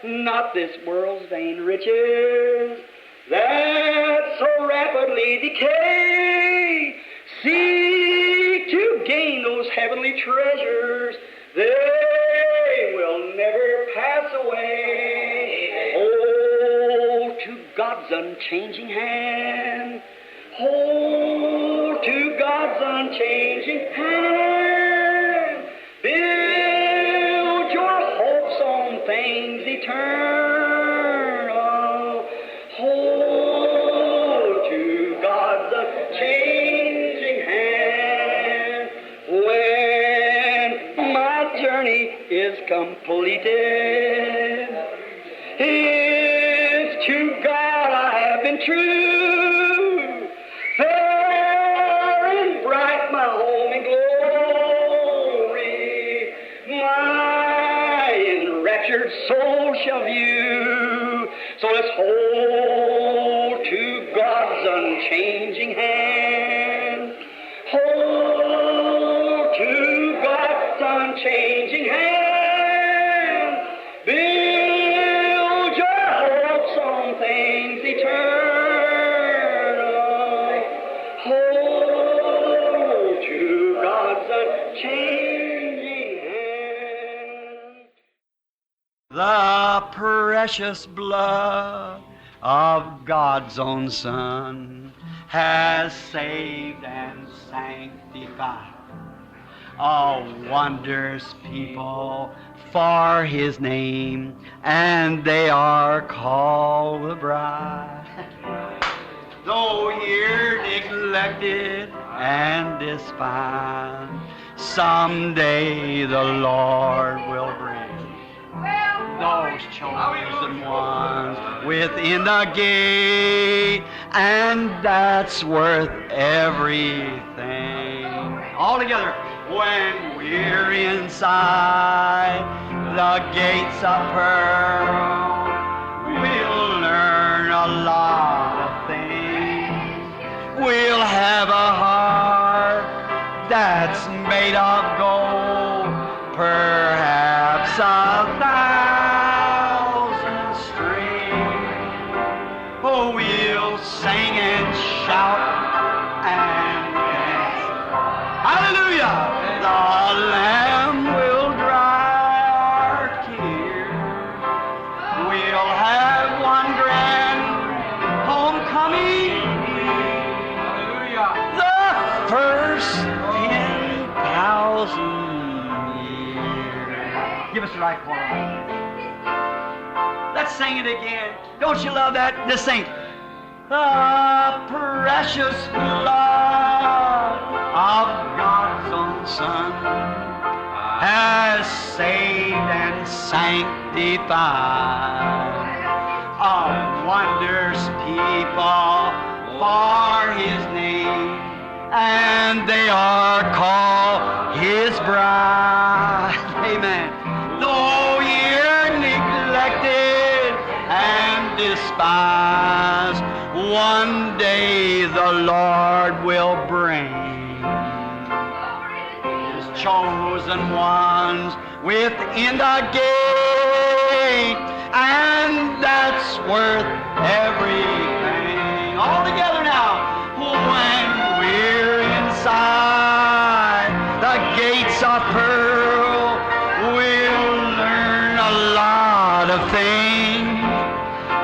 but not this world's vain riches that so rapidly decay. Seek to gain those heavenly treasures, they will never pass away. Hold to God's unchanging hand. Hold to God's unchanging hand. Build your hopes on things eternal. Hold to God's unchanging hand. When my journey is completed, it's to God I have been true. Fair and bright my home in glory, my enraptured soul shall view. So let's hold to God's unchanging hand. Hold to God's unchanging hand. Build your hopes on things eternal. Hold to God's unchanging hand. The precious blood of God's own Son has saved and sanctified a wondrous people for His name, and they are called the bride. Though here neglected and despised, someday the Lord will bring those chosen ones within the gate, and that's worth everything. All together, when we're inside the gates of pearl, we'll learn a lot of things. We'll have a heart that's made of gold, perhaps 1,000 strings. Oh, we'll sing and shout and dance. Hallelujah! The Lamb will dry our tears. We'll have one grand homecoming. Hallelujah! The first 10,000 years. Give us the right chord. Let's sing it again. Don't you love that? Just sing. The precious blood of God's own Son has saved and sanctified a wondrous people for His name, and they are called His bride. Amen. Though you're neglected and despised, one day the Lord will bring His chosen ones within the gate, and that's worth everything. All together now. When we're inside the gates of pearl, we'll learn a lot of things.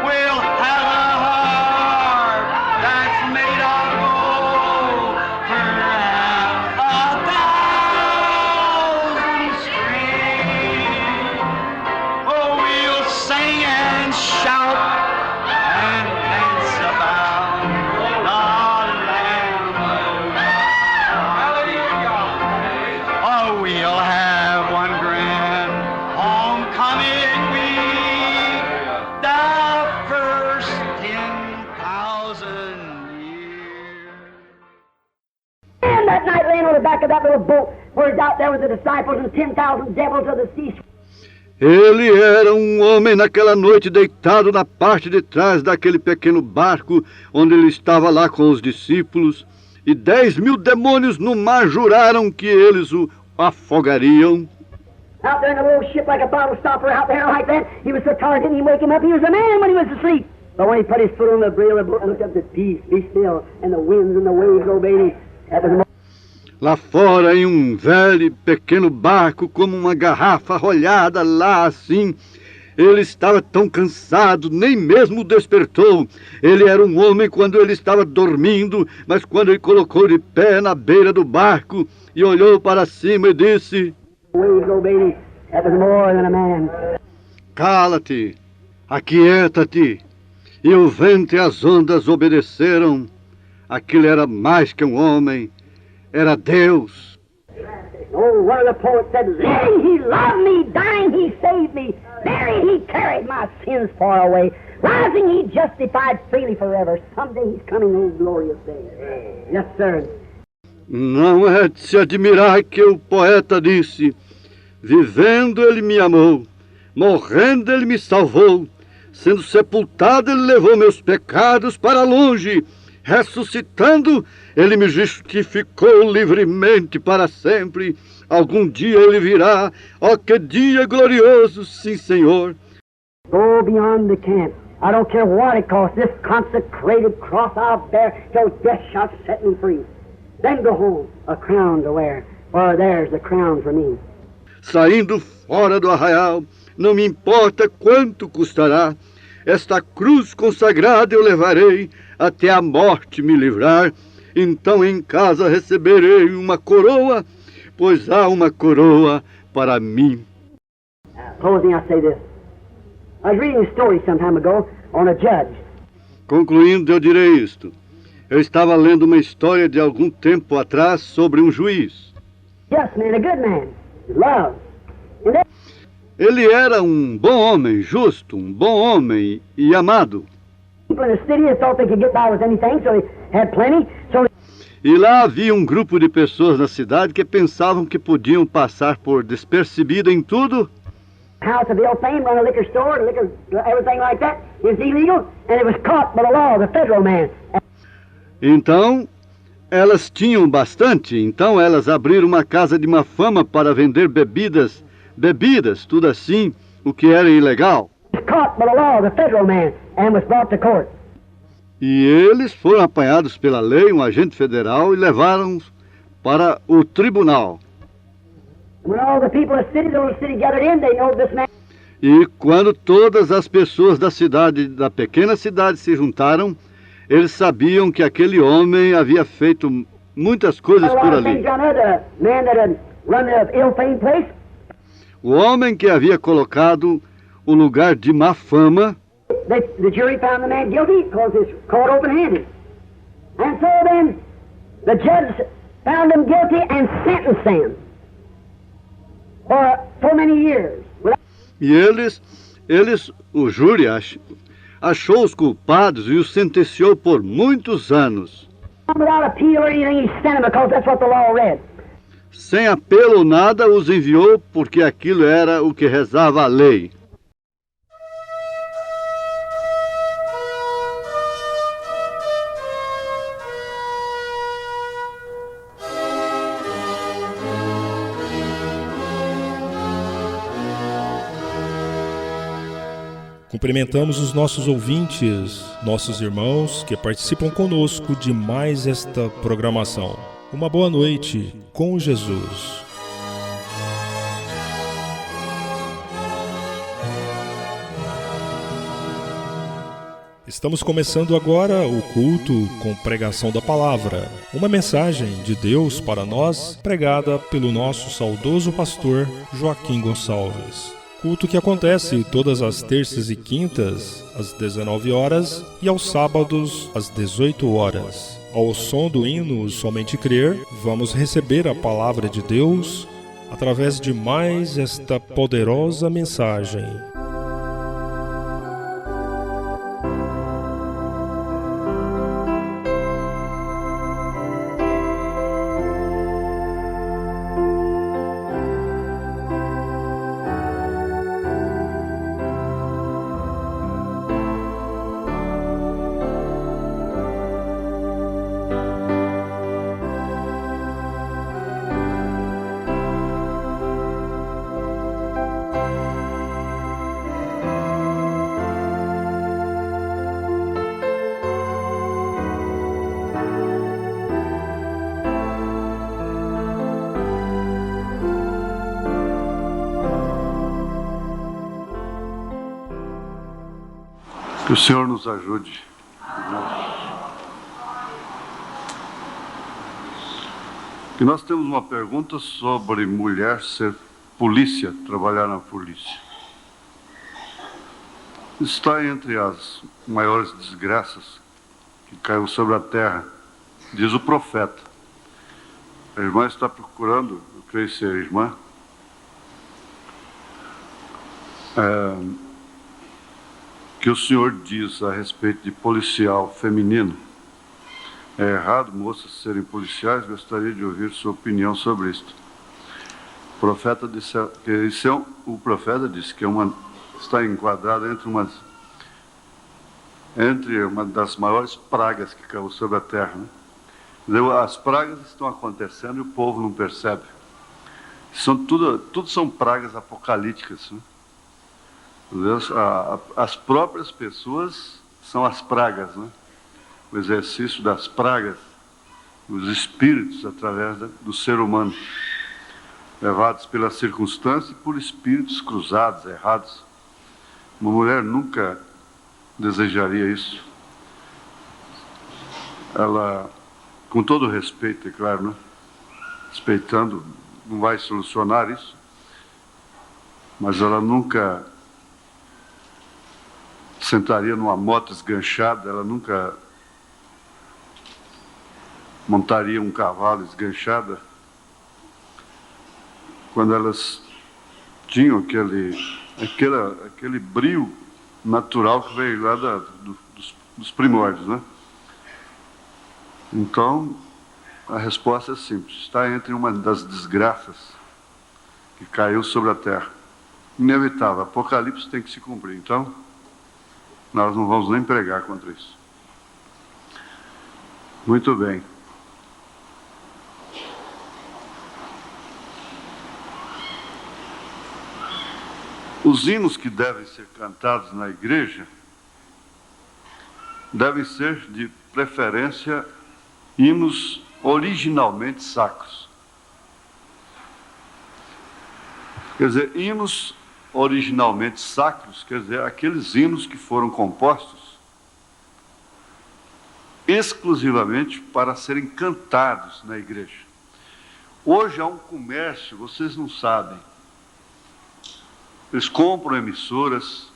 We'll have a heart that's made of gold, perhaps 1,000 strings. Oh, we'll sing and shout and dance about the Lamb of God. Oh, we'll have one grand homecoming week, the first 10,000 years. And that night, laying on the back of that little boat, where he's out there with the disciples and 10,000 devils of the sea. Ele era homem naquela noite deitado na parte de trás daquele pequeno barco, onde ele estava lá com os discípulos, e 10.000 demônios no mar juraram que eles o afogariam. out there in a little ship like a bottle stopper out there like that. He was so tired, didn't he wake him up? He was a man when he was asleep. But when he put his foot on the rail of the boat and looked up at peace, be still, and the winds and the waves obeyed him, that was the Lá fora, em um velho e pequeno barco, como uma garrafa rolhada lá assim, ele estava tão cansado, nem mesmo despertou. Ele era um homem quando ele estava dormindo, mas quando ele colocou de pé na beira do barco e olhou para cima e disse: waves obeyed him, that was more than a man. Cala-te, aquieta-te. E o vento e as ondas obedeceram. Aquilo era mais que um homem, era Deus. Oh, one of the poets said, living he loved me, dying he saved me, buried he carried my sins far away, rising he justified freely forever. Someday he's coming, oh glorious day. Yes, sir. Não é de se admirar que o poeta disse: vivendo ele me amou, morrendo ele me salvou, sendo sepultado ele levou meus pecados para longe, ressuscitando ele me justificou livremente para sempre. Algum dia ele virá, ó que dia glorioso, sim Senhor. Go beyond the camp. I don't care what it costs. This consecrated cross I'll bear till death shall set me free. Then go home, a crown to wear, for there's the crown for me. Saindo fora do arraial, não me importa quanto custará, esta cruz consagrada eu levarei, até a morte me livrar. Então em casa receberei uma coroa, pois há uma coroa para mim. Closing, I say this. I was reading a story some time ago on a judge. Concluindo, eu direi isto. Eu estava lendo uma história de algum tempo atrás sobre um juiz. Just man, a good man, love. And then, Ele era um bom homem, justo, um bom homem e amado. people in the city that thought they could get by with anything, so they had plenty. So E lá havia um grupo de pessoas na cidade que pensavam que podiam passar por despercebido em tudo. the house of ill fame, run a liquor store, liquor, everything like that is illegal, and it was caught by the law, the federal man. Então, elas tinham bastante, então elas abriram uma casa de má fama para vender bebidas, tudo assim, o que era ilegal. Was caught by the law, the federal man, and was brought to court. E eles foram apanhados pela lei, um agente federal, e levaram-os para o tribunal. When all the people of the little city gathered in, they know this man. E quando todas as pessoas da cidade, da pequena cidade, se juntaram, eles sabiam que aquele homem havia feito muitas coisas A lot por of things ali. down there, the man that had run the ill fame place, O homem que havia colocado o lugar de má fama, the jury found the man guilty because it's caught open-handed. And so then the judge found him guilty and sentenced him for so many years. e o júri achou os culpados e os sentenciou por muitos anos. Without appeal or anything, he sent him because that's what the law read. Sem apelo ou nada, os enviou porque aquilo era o que rezava a lei. Cumprimentamos os nossos ouvintes, nossos irmãos que participam conosco de mais esta programação. Uma boa noite com Jesus. Estamos começando agora o culto com pregação da palavra, uma mensagem de Deus para nós, pregada pelo nosso saudoso pastor Joaquim Gonçalves. Culto que acontece todas as terças e quintas, às 19 horas, e aos sábados, às 18 horas. Ao som do hino Somente Crer, vamos receber a palavra de Deus através de mais esta poderosa mensagem. Que o Senhor nos ajude. E nós temos uma pergunta sobre mulher ser polícia, trabalhar na polícia. Está entre as maiores desgraças que caiu sobre a terra, diz o profeta. A irmã está procurando, eu creio ser a irmã, que o Senhor diz a respeito de policial feminino. É errado moças serem policiais? Gostaria de ouvir sua opinião sobre isto. O profeta disse que está enquadrado entre uma das maiores pragas que caiu sobre a terra. Né? As pragas estão acontecendo e o povo não percebe. Tudo são pragas apocalípticas. Né? As próprias pessoas são as pragas, né? O exercício das pragas, os espíritos através do ser humano, levados pela circunstância e por espíritos cruzados, errados. Uma mulher nunca desejaria isso. Ela, com todo respeito, é claro, né? Respeitando, não vai solucionar isso, mas ela nunca sentaria numa moto esganchada, ela nunca montaria um cavalo esganchada, quando elas tinham aquele brio natural que veio lá dos primórdios, né? Então, a resposta é simples, está entre uma das desgraças que caiu sobre a terra. Inevitável, Apocalipse tem que se cumprir, então nós não vamos nem pregar contra isso. Muito bem. Os hinos que devem ser cantados na igreja devem ser, de preferência, hinos originalmente sacros. Quer dizer, hinos originalmente sacros, quer dizer, aqueles hinos que foram compostos exclusivamente para serem cantados na igreja. Hoje há um comércio, vocês não sabem. Eles compram emissoras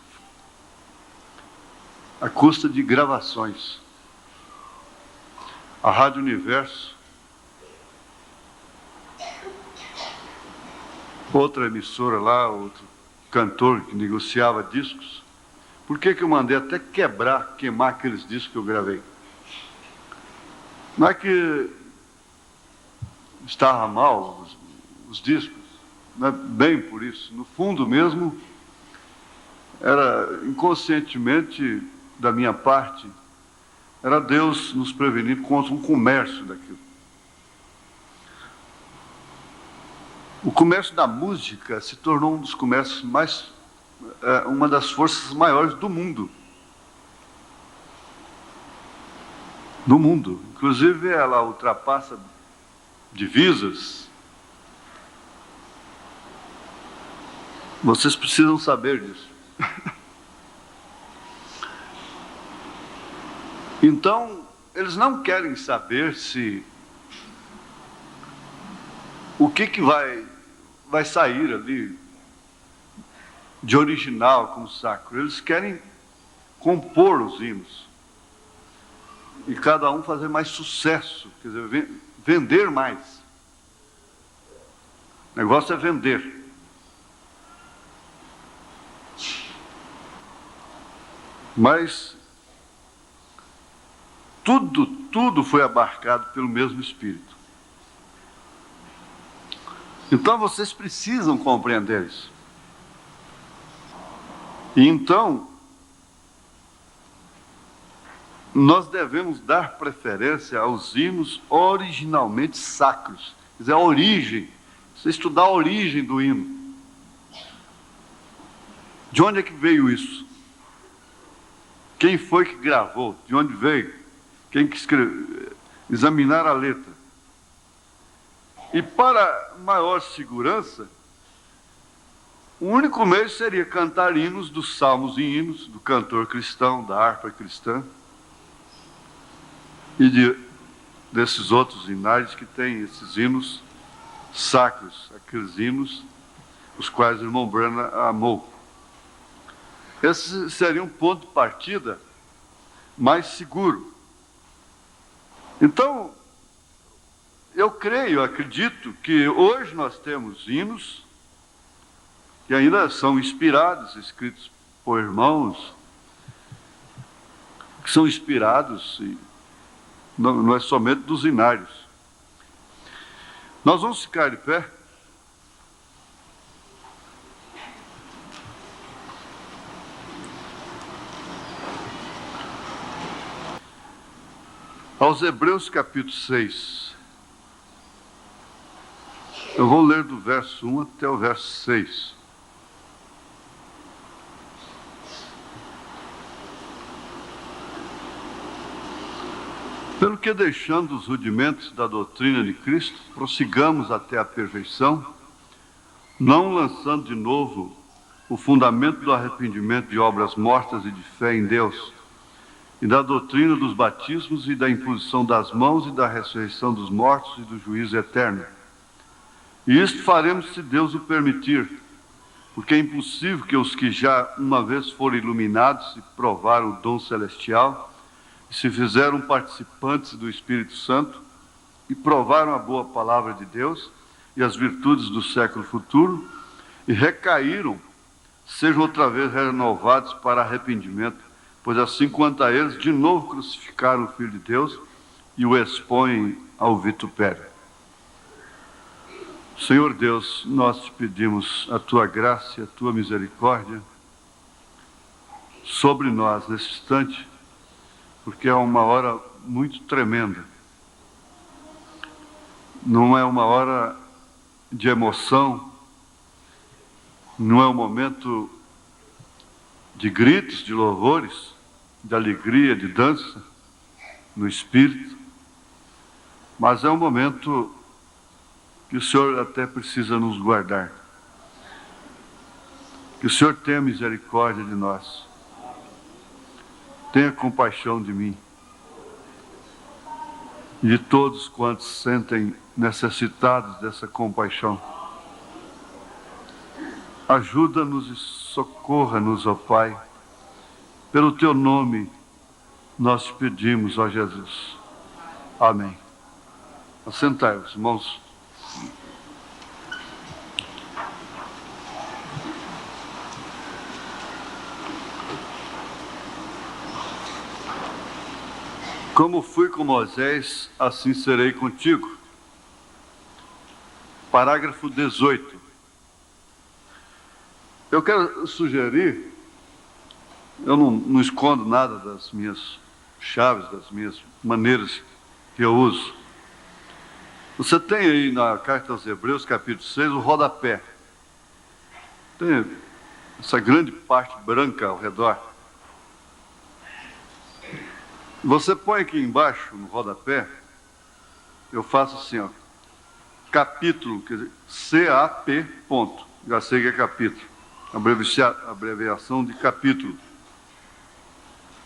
à custa de gravações. A Rádio Universo, outra emissora lá, outro cantor que negociava discos. Por que eu mandei até queimar aqueles discos que eu gravei? Não é que estava mal os discos, não é bem por isso. No fundo mesmo, era inconscientemente da minha parte, era Deus nos prevenir contra um comércio daquilo. O comércio da música se tornou um dos comércios uma das forças maiores do mundo. Do mundo. Inclusive, ela ultrapassa divisas. Vocês precisam saber disso. Então, eles não querem saber o que vai sair ali de original com o sacro. Eles querem compor os hinos e cada um fazer mais sucesso, quer dizer, vender mais. O negócio é vender. Mas tudo foi abarcado pelo mesmo Espírito. Então vocês precisam compreender isso. E então, nós devemos dar preferência aos hinos originalmente sacros. Quer dizer, a origem. Você estudar a origem do hino. De onde é que veio isso? Quem foi que gravou? De onde veio? Quem que escreveu? Examinar a letra. E para maior segurança, o único meio seria cantar hinos dos salmos e hinos, do cantor cristão, da harpa cristã, e desses outros hinários que têm esses hinos sacros, aqueles hinos os quais o irmão Branham amou. Esse seria um ponto de partida mais seguro. Então, eu creio, acredito que hoje nós temos hinos que ainda são inspirados, escritos por irmãos, que são inspirados, e não é somente dos hinários. Nós vamos ficar de pé. Aos Hebreus capítulo 6. Eu vou ler do verso 1 até o verso 6. Pelo que, deixando os rudimentos da doutrina de Cristo, prossigamos até a perfeição, não lançando de novo o fundamento do arrependimento de obras mortas e de fé em Deus, e da doutrina dos batismos e da imposição das mãos e da ressurreição dos mortos e do juízo eterno. E isto faremos se Deus o permitir, porque é impossível que os que já uma vez foram iluminados e provaram o dom celestial, e se fizeram participantes do Espírito Santo, e provaram a boa palavra de Deus e as virtudes do século futuro, e recaíram, sejam outra vez renovados para arrependimento, pois assim quanto a eles, de novo crucificaram o Filho de Deus e o expõem ao vitupério. Senhor Deus, nós te pedimos a tua graça e a tua misericórdia sobre nós nesse instante, porque é uma hora muito tremenda. Não é uma hora de emoção, não é um momento de gritos, de louvores, de alegria, de dança no Espírito, mas é um momento que o Senhor até precisa nos guardar. Que o Senhor tenha misericórdia de nós. Tenha compaixão de mim e de todos quantos sentem necessitados dessa compaixão. Ajuda-nos e socorra-nos, ó Pai. Pelo teu nome nós te pedimos, ó Jesus. Amém. Assentai-vos, irmãos. Como fui com Moisés, assim serei contigo. Parágrafo 18. Eu quero sugerir, eu não escondo nada das minhas chaves, das minhas maneiras que eu uso. Você tem aí na carta aos Hebreus, capítulo 6, o rodapé. Tem essa grande parte branca ao redor. Você põe aqui embaixo, no rodapé, eu faço assim, ó, capítulo, quer dizer, CAP, ponto. Já sei que é capítulo. Abreviação de capítulo.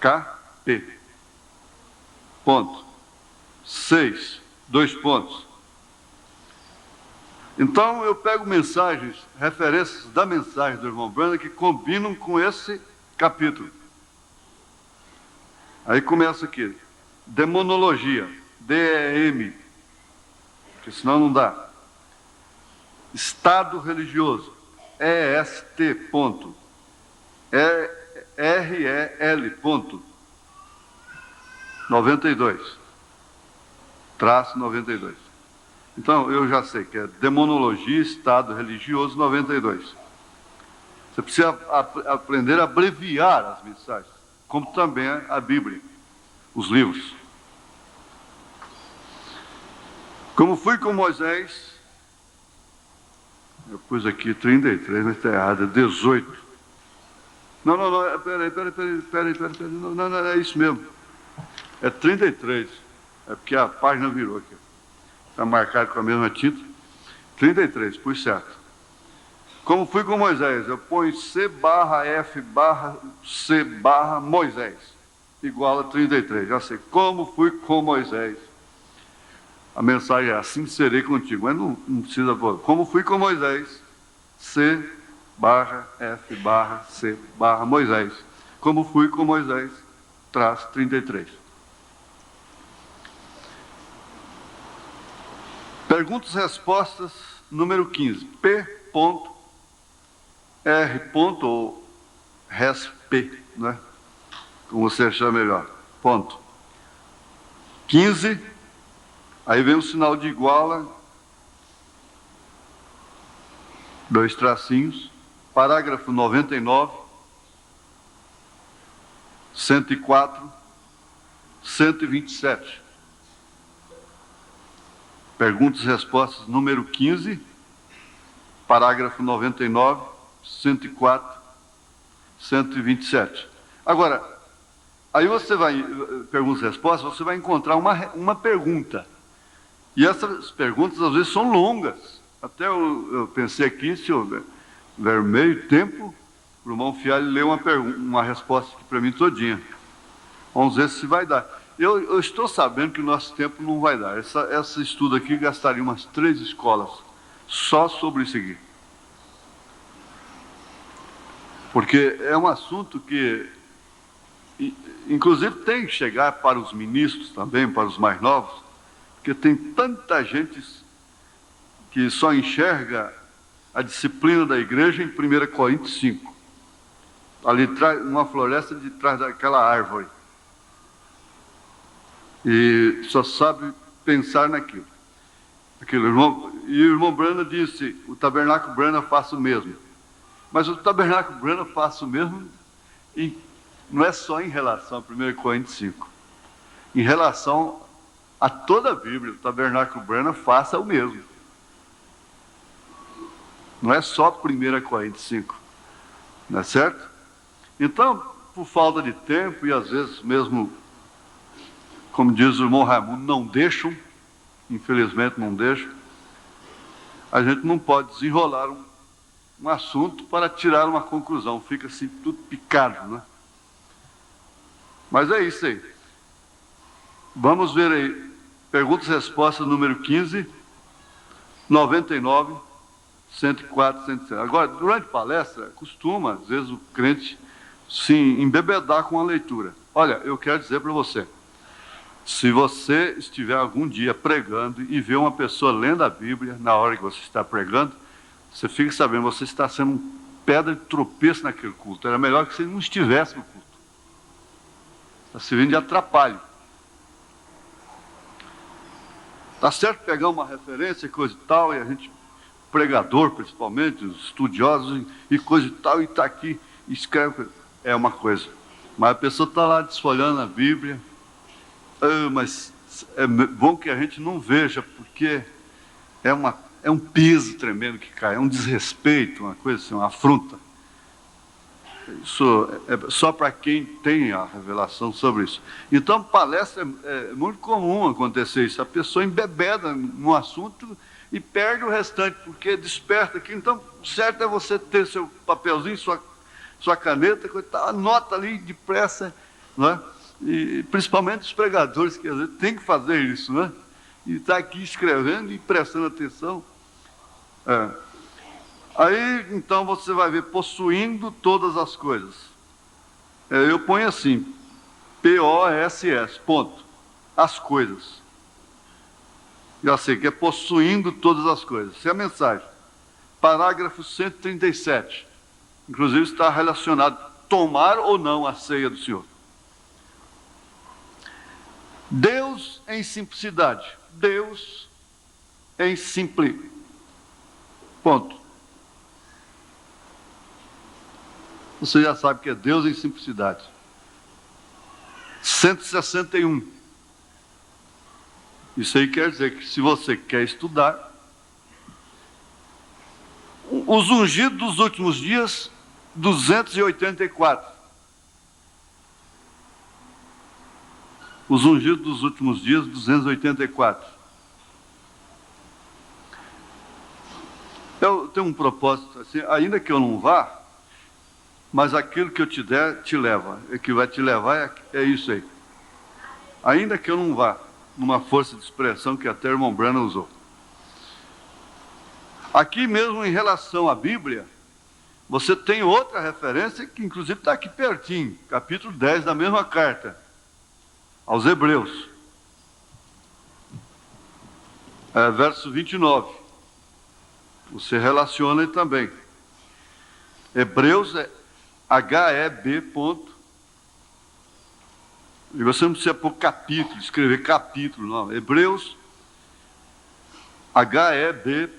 KP. Ponto. 6. 2 pontos. Então eu pego mensagens, referências da mensagem do irmão Branham que combinam com esse capítulo. Aí começa aqui, demonologia, DEM, porque senão não dá. Estado religioso, EST, ponto. REL, ponto. 92. Traço 92. Então, eu já sei que é demonologia, estado religioso, 92. Você precisa aprender a abreviar as mensagens, como também a Bíblia, os livros. Como fui com Moisés, eu pus aqui 33, mas está errado, é 18. Não, peraí, não, é isso mesmo. É 33, é porque a página virou aqui. Está marcado com a mesma tinta. 33, pus certo. Como fui com Moisés, eu ponho C barra F barra C barra Moisés, igual a 33. Já sei, como fui com Moisés. A mensagem é assim serei contigo, mas não precisa pôr. Como fui com Moisés, C barra F barra C barra Moisés. Como fui com Moisés, traz 33. Perguntas e respostas, número 15. P. R. ou RESP, né? Como você achar melhor. Ponto. 15. Aí vem o sinal de iguala. 2 tracinhos. Parágrafo 99. 104. 127. Perguntas e respostas, número 15, parágrafo 99, 104, 127. Agora, aí você vai, perguntas e respostas, você vai encontrar uma pergunta. E essas perguntas, às vezes, são longas. Até eu pensei aqui, se houver meio tempo, o irmão Fialho lê uma resposta aqui para mim todinha. Vamos ver se vai dar. Eu estou sabendo que o nosso tempo não vai dar. Esse estudo aqui gastaria umas 3 escolas só sobre isso aqui. Porque é um assunto que, inclusive, tem que chegar para os ministros também, para os mais novos, porque tem tanta gente que só enxerga a disciplina da igreja em 1 Coríntios 5. Ali numa floresta de trás daquela árvore. E só sabe pensar naquilo. E o irmão Branham disse, o tabernáculo Branham faça o mesmo. Mas o tabernáculo Branham faça o mesmo, não é só em relação a 1 Coríntios 5. Em relação a toda a Bíblia, o tabernáculo Branham faça o mesmo. Não é só 1 Coríntios 5. Não é certo? Então, por falta de tempo e às vezes mesmo, como diz o irmão Raimundo, não deixam, infelizmente não deixam, a gente não pode desenrolar um assunto para tirar uma conclusão, fica assim tudo picado, né? Mas é isso aí. Vamos ver aí, perguntas e respostas número 15, 99, 104, 107. Agora, durante palestra, costuma, às vezes, o crente se embebedar com a leitura. Olha, eu quero dizer para você, se você estiver algum dia pregando e ver uma pessoa lendo a Bíblia na hora que você está pregando, você fica sabendo, você está sendo pedra de tropeço naquele culto. Era melhor que você não estivesse no culto. Está servindo de atrapalho. Está certo pegar uma referência e coisa e tal, e a gente, pregador principalmente, os estudiosos e coisa e tal, e está aqui, escreve, é uma coisa. Mas a pessoa está lá desfolhando a Bíblia, mas é bom que a gente não veja, porque é um peso tremendo que cai, é um desrespeito, uma coisa assim, uma afronta. Isso é só para quem tem a revelação sobre isso. Então, palestra é muito comum acontecer isso. A pessoa embebeda no assunto e perde o restante, porque desperta aqui. Então, o certo é você ter seu papelzinho, sua caneta, anota ali depressa, não é? E principalmente os pregadores, que às vezes têm que fazer isso, né? E está aqui escrevendo e prestando atenção. Aí, então, você vai ver, possuindo todas as coisas. Eu ponho assim, P-O-S-S, ponto. As coisas. Já sei que é possuindo todas as coisas. Essa é a mensagem. Parágrafo 137. Inclusive está relacionado, tomar ou não a ceia do Senhor. Deus em simplicidade. Deus em simpli. Ponto. Você já sabe que é Deus em simplicidade. 161. Isso aí quer dizer que se você quer estudar, os ungidos dos últimos dias, 284. Os ungidos dos últimos dias, 284. Eu tenho um propósito assim, ainda que eu não vá, mas aquilo que eu te der, te leva. E que vai te levar é isso aí. Ainda que eu não vá, numa força de expressão que até o irmão Branham usou. Aqui mesmo, em relação à Bíblia, você tem outra referência que inclusive está aqui pertinho, capítulo 10 da mesma carta, aos Hebreus. Verso 29. Você relaciona ele também. Hebreus é HEB. E você não precisa pôr capítulo, escrever capítulo, não. Hebreus HEB.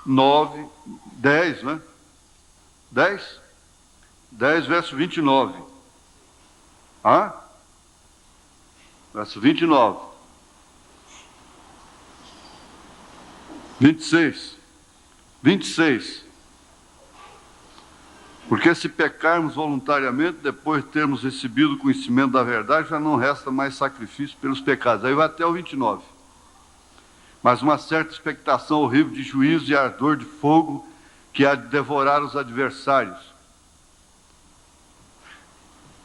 9, 10, né? 10? 10, verso 29. Verso 29. 26. Porque se pecarmos voluntariamente, depois de termos recebido o conhecimento da verdade, já não resta mais sacrifício pelos pecados. Aí vai até o 29. Mas uma certa expectação horrível de juízo e ardor de fogo que há de devorar os adversários.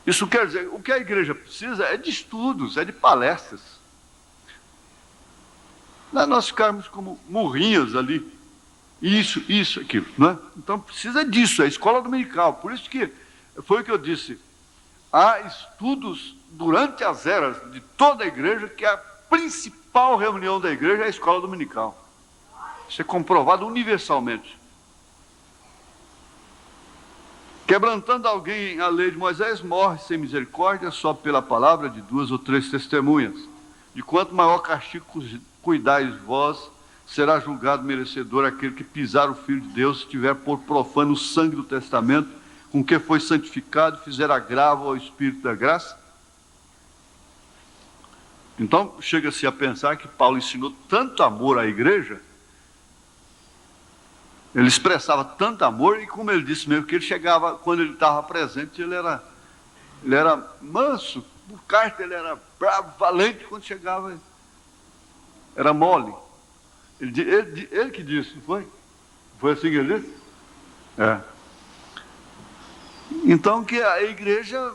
Isso quer dizer, o que a igreja precisa é de estudos, é de palestras. Não é nós ficarmos como murrinhas ali. Isso, aquilo, não é? Então precisa disso, é a escola dominical. Por isso que foi o que eu disse. Há estudos durante as eras de toda a igreja que a principal reunião da igreja é a escola dominical. Isso é comprovado universalmente. Quebrantando alguém a lei de Moisés, morre sem misericórdia só pela palavra de 2 ou 3 testemunhas. De quanto maior castigo cuidais vós, será julgado merecedor aquele que pisar o Filho de Deus, se tiver por profano o sangue do testamento, com que foi santificado, fizer agravo ao Espírito da graça. Então, chega-se a pensar que Paulo ensinou tanto amor à igreja, ele expressava tanto amor, e como ele disse mesmo, que ele chegava, quando ele estava presente, ele era manso, por carta ele era bravo, valente, quando chegava, era mole. Ele que disse, não foi? Foi assim que ele disse? Então que a igreja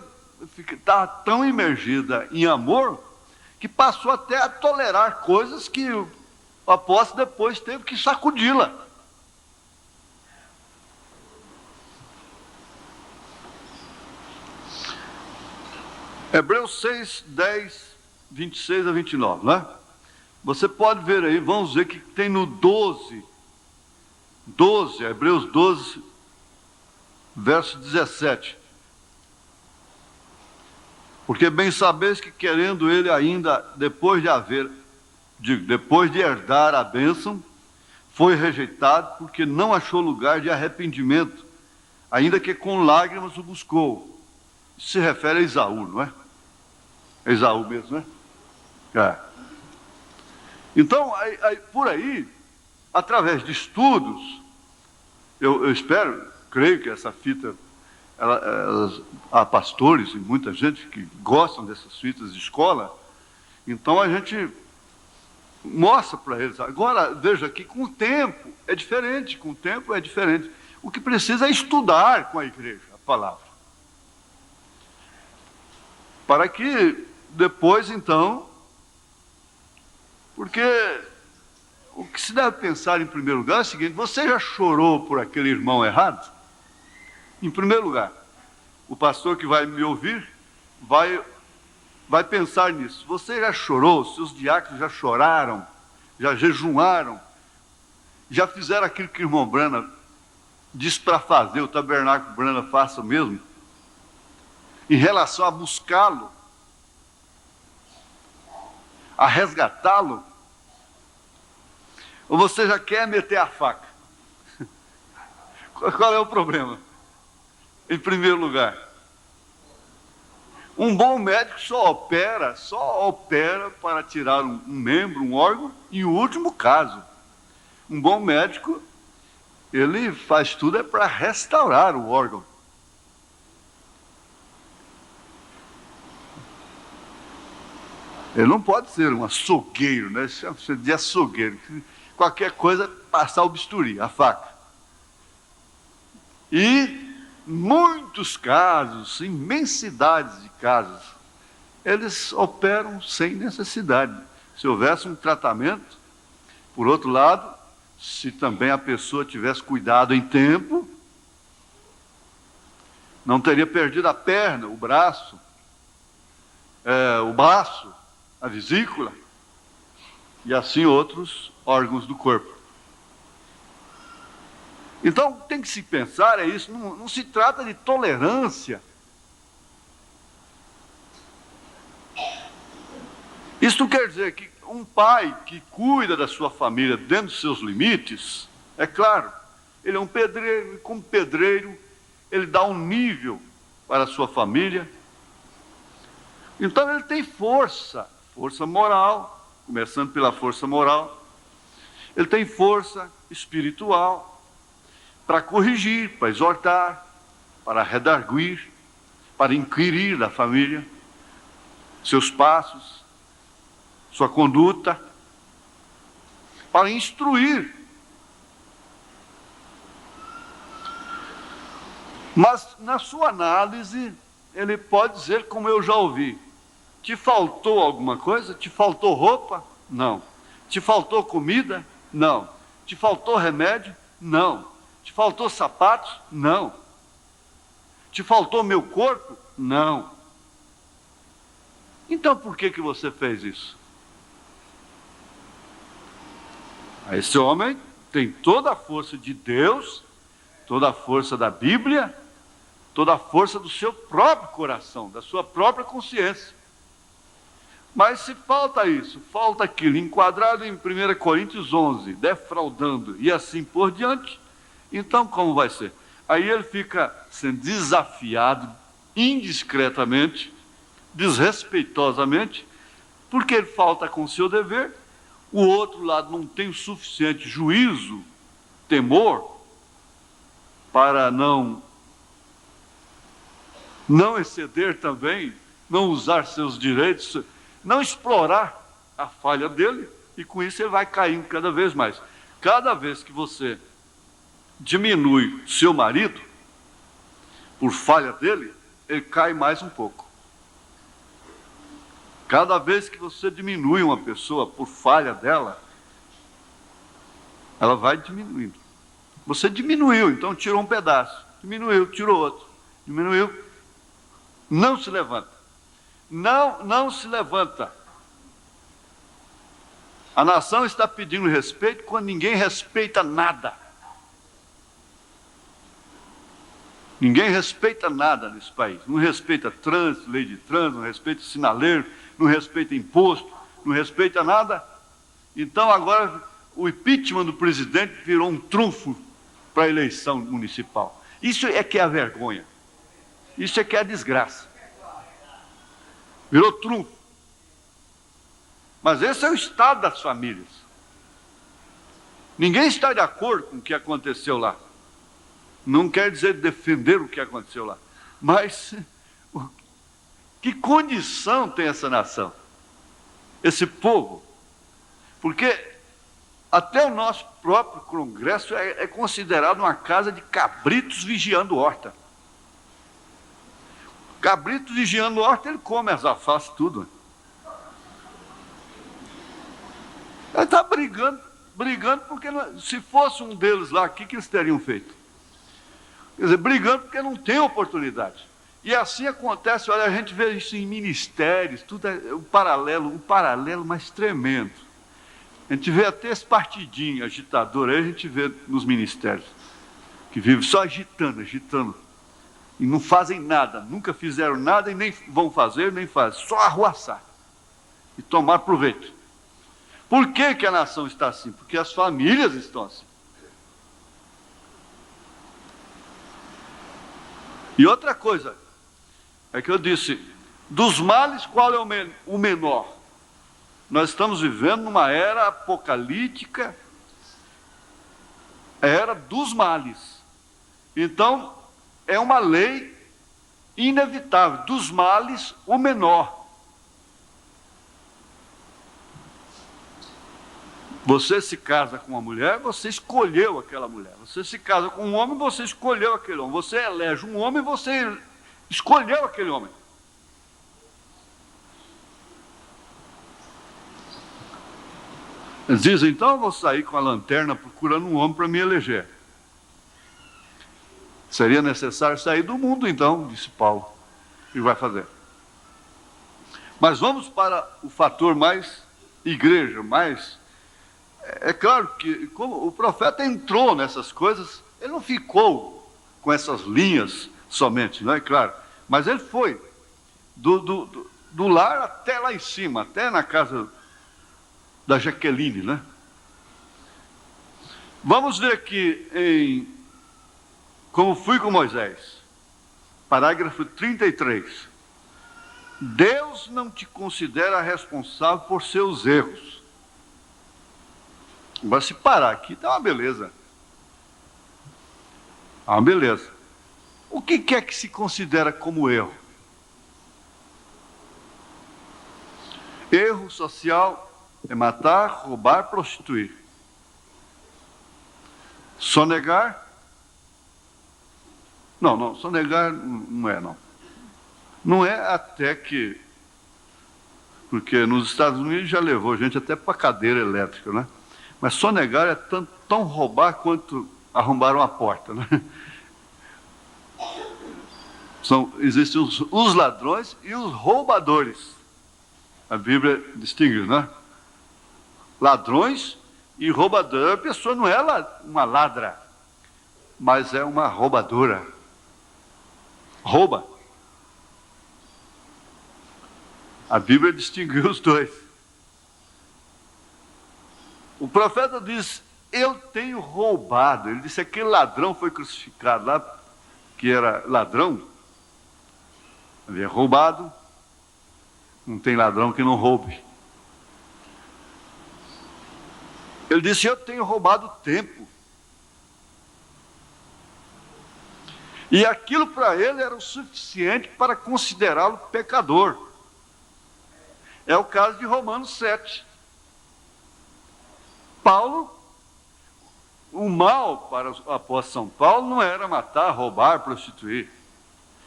estava tão imergida em amor, que passou até a tolerar coisas que o apóstolo depois teve que sacudi-la. Hebreus 6, 10, 26 a 29, não é? Você pode ver aí, vamos ver que tem no 12, Hebreus 12, verso 17. Porque bem sabeis que querendo ele ainda, depois de herdar a bênção, foi rejeitado, porque não achou lugar de arrependimento, ainda que com lágrimas o buscou. Isso se refere a Esaú, não é? É Esaú mesmo, né? Então, por aí, através de estudos, eu espero, creio que essa fita, há pastores e muita gente que gostam dessas fitas de escola, então a gente mostra para eles. Agora, veja que com o tempo é diferente, O que precisa é estudar com a igreja a palavra. Para que depois, então, porque o que se deve pensar em primeiro lugar é o seguinte: você já chorou por aquele irmão errado? Em primeiro lugar, o pastor que vai me ouvir vai pensar nisso. Você já chorou? Seus diáconos já choraram? Já jejuaram? Já fizeram aquilo que o irmão Branham disse para fazer, o tabernáculo Branham faça mesmo? Em relação a buscá-lo, a resgatá-lo? Ou você já quer meter a faca? Qual é o problema? Em primeiro lugar, um bom médico só opera para tirar um membro, um órgão, em último caso. Um bom médico, ele faz tudo para restaurar o órgão. Ele não pode ser um açougueiro, né? Chama-se de açougueiro. qualquer coisa, passar o bisturi, a faca. E muitos casos, imensidades de casos, eles operam sem necessidade. Se houvesse um tratamento, por outro lado, se também a pessoa tivesse cuidado em tempo, não teria perdido a perna, o braço, a vesícula, e assim outros órgãos do corpo. Então, tem que se pensar, é isso, não se trata de tolerância. Isso não quer dizer que um pai que cuida da sua família dentro dos seus limites, é claro, ele é um pedreiro, e como pedreiro, ele dá um nível para a sua família. Então ele tem força moral, começando pela força moral. Ele tem força espiritual para corrigir, para exortar, para redarguir, para inquirir da família, seus passos, sua conduta, para instruir. Mas na sua análise, ele pode dizer, como eu já ouvi: te faltou alguma coisa? Te faltou roupa? Não. Te faltou comida? Não. Te faltou remédio? Não. Te faltou sapatos? Não. Te faltou meu corpo? Não. Então por que você fez isso? Esse homem tem toda a força de Deus, toda a força da Bíblia, toda a força do seu próprio coração, da sua própria consciência. Mas se falta isso, falta aquilo, enquadrado em 1 Coríntios 11, defraudando e assim por diante, então como vai ser? Aí ele fica sendo desafiado indiscretamente, desrespeitosamente, porque ele falta com o seu dever, o outro lado não tem o suficiente juízo, temor, para não exceder também, não usar seus direitos, não explorar a falha dele, e com isso ele vai caindo cada vez mais. Cada vez que você diminui seu marido, por falha dele, ele cai mais um pouco. Cada vez que você diminui uma pessoa por falha dela, ela vai diminuindo. Você diminuiu, então tirou um pedaço, diminuiu, tirou outro, diminuiu, não se levanta. Não se levanta. A nação está pedindo respeito quando ninguém respeita nada. Ninguém respeita nada nesse país. Não respeita trânsito, lei de trânsito, não respeita sinaleiro, não respeita imposto, não respeita nada. Então agora o impeachment do presidente virou um trunfo para a eleição municipal. Isso é que é a vergonha. Isso é que é a desgraça. Virou trunfo. Mas esse é o estado das famílias. Ninguém está de acordo com o que aconteceu lá. Não quer dizer defender o que aconteceu lá. Mas que condição tem essa nação? Esse povo? Porque até o nosso próprio Congresso é considerado uma casa de cabritos vigiando horta. Cabrito vigiando horta, ele come as alfaces, tudo. Ele está brigando porque se fosse um deles lá, o que eles teriam feito? Quer dizer, brigando porque não tem oportunidade. E assim acontece, olha, a gente vê isso em ministérios, tudo é um paralelo mais tremendo. A gente vê até esse partidinho agitador, aí a gente vê nos ministérios, que vive só agitando. E não fazem nada, nunca fizeram nada e nem vão fazer, nem fazem, só arruaçar e tomar proveito. Por que a nação está assim? Porque as famílias estão assim. E outra coisa, é que eu disse, dos males, qual é o menor? Nós estamos vivendo numa era apocalíptica, era dos males. Então, é uma lei inevitável, dos males, o menor. Você se casa com uma mulher, você escolheu aquela mulher. Você se casa com um homem, você escolheu aquele homem. Você elege um homem, você escolheu aquele homem. Eles dizem, então eu vou sair com a lanterna procurando um homem para me eleger. Seria necessário sair do mundo então, disse Paulo. E vai fazer. Mas vamos para o fator mais igreja, mais... É claro que como o profeta entrou nessas coisas, ele não ficou com essas linhas somente, não é claro. Mas ele foi do lar até lá em cima, até na casa da Jaqueline, né? Vamos ver aqui em Como Fui com Moisés, parágrafo 33. Deus não te considera responsável por seus erros. Mas se parar aqui, tá uma beleza. Uma beleza. O que é que se considera como erro? Erro social é matar, roubar, prostituir. Sonegar? Não, sonegar não é, não. Não é até que... Porque nos Estados Unidos já levou gente até para cadeira elétrica, né? Mas sonegar é tão roubar quanto arrombar uma porta, né? Existem os ladrões e os roubadores. A Bíblia distingue, né? Ladrões e roubadores. A pessoa não é uma ladra, mas é uma roubadora. Rouba. A Bíblia distinguiu os dois. O profeta diz, eu tenho roubado. Ele disse, aquele ladrão foi crucificado lá, que era ladrão. Havia roubado. Não tem ladrão que não roube. Ele disse, eu tenho roubado tempo. E aquilo para ele era o suficiente para considerá-lo pecador. É o caso de Romanos 7. Paulo, o mal para o apóstolo São Paulo não era matar, roubar, prostituir.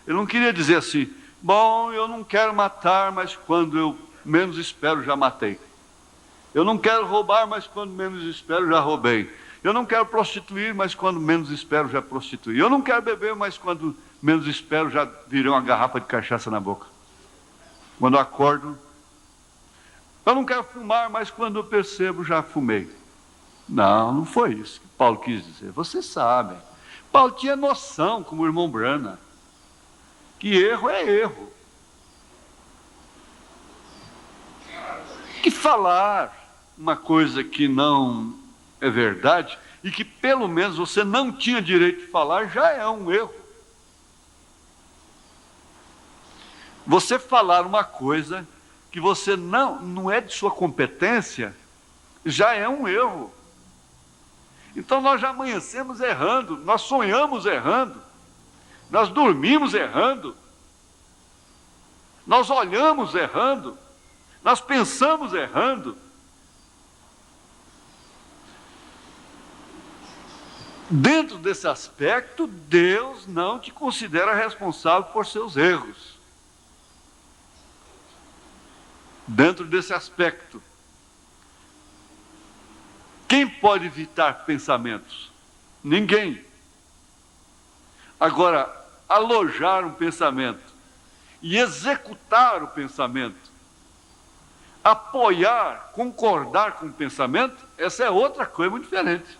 Ele não queria dizer assim, bom, eu não quero matar, mas quando eu menos espero já matei. Eu não quero roubar, mas quando menos espero já roubei. Eu não quero prostituir, mas quando menos espero já prostituí. Eu não quero beber, mas quando menos espero já virei uma garrafa de cachaça na boca. Quando eu acordo, eu não quero fumar, mas quando eu percebo já fumei. Não foi isso que Paulo quis dizer. Vocês sabem. Paulo tinha noção, como o irmão Brana, que erro é erro. Que falar uma coisa que não é verdade e que pelo menos você não tinha direito de falar já é um erro. Você falar uma coisa que você não é de sua competência já é um erro. Então nós já amanhecemos errando, nós sonhamos errando, nós dormimos errando, nós olhamos errando, nós pensamos errando. Dentro desse aspecto, Deus não te considera responsável por seus erros. Dentro desse aspecto, quem pode evitar pensamentos? Ninguém. Agora, alojar um pensamento e executar o pensamento, apoiar, concordar com o pensamento, essa é outra coisa muito diferente.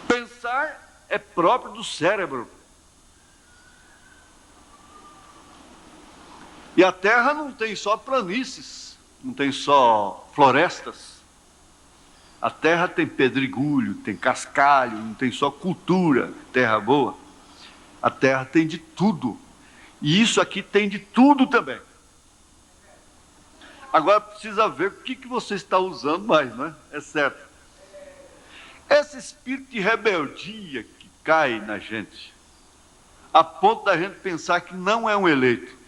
Pensar é próprio do cérebro. E a terra não tem só planícies, não tem só florestas. A terra tem pedregulho, tem cascalho, não tem só cultura, terra boa. A terra tem de tudo. E isso aqui tem de tudo também. Agora precisa ver o que você está usando mais, não é? É certo. Esse espírito de rebeldia que cai na gente, a ponto da gente pensar que não é um eleito.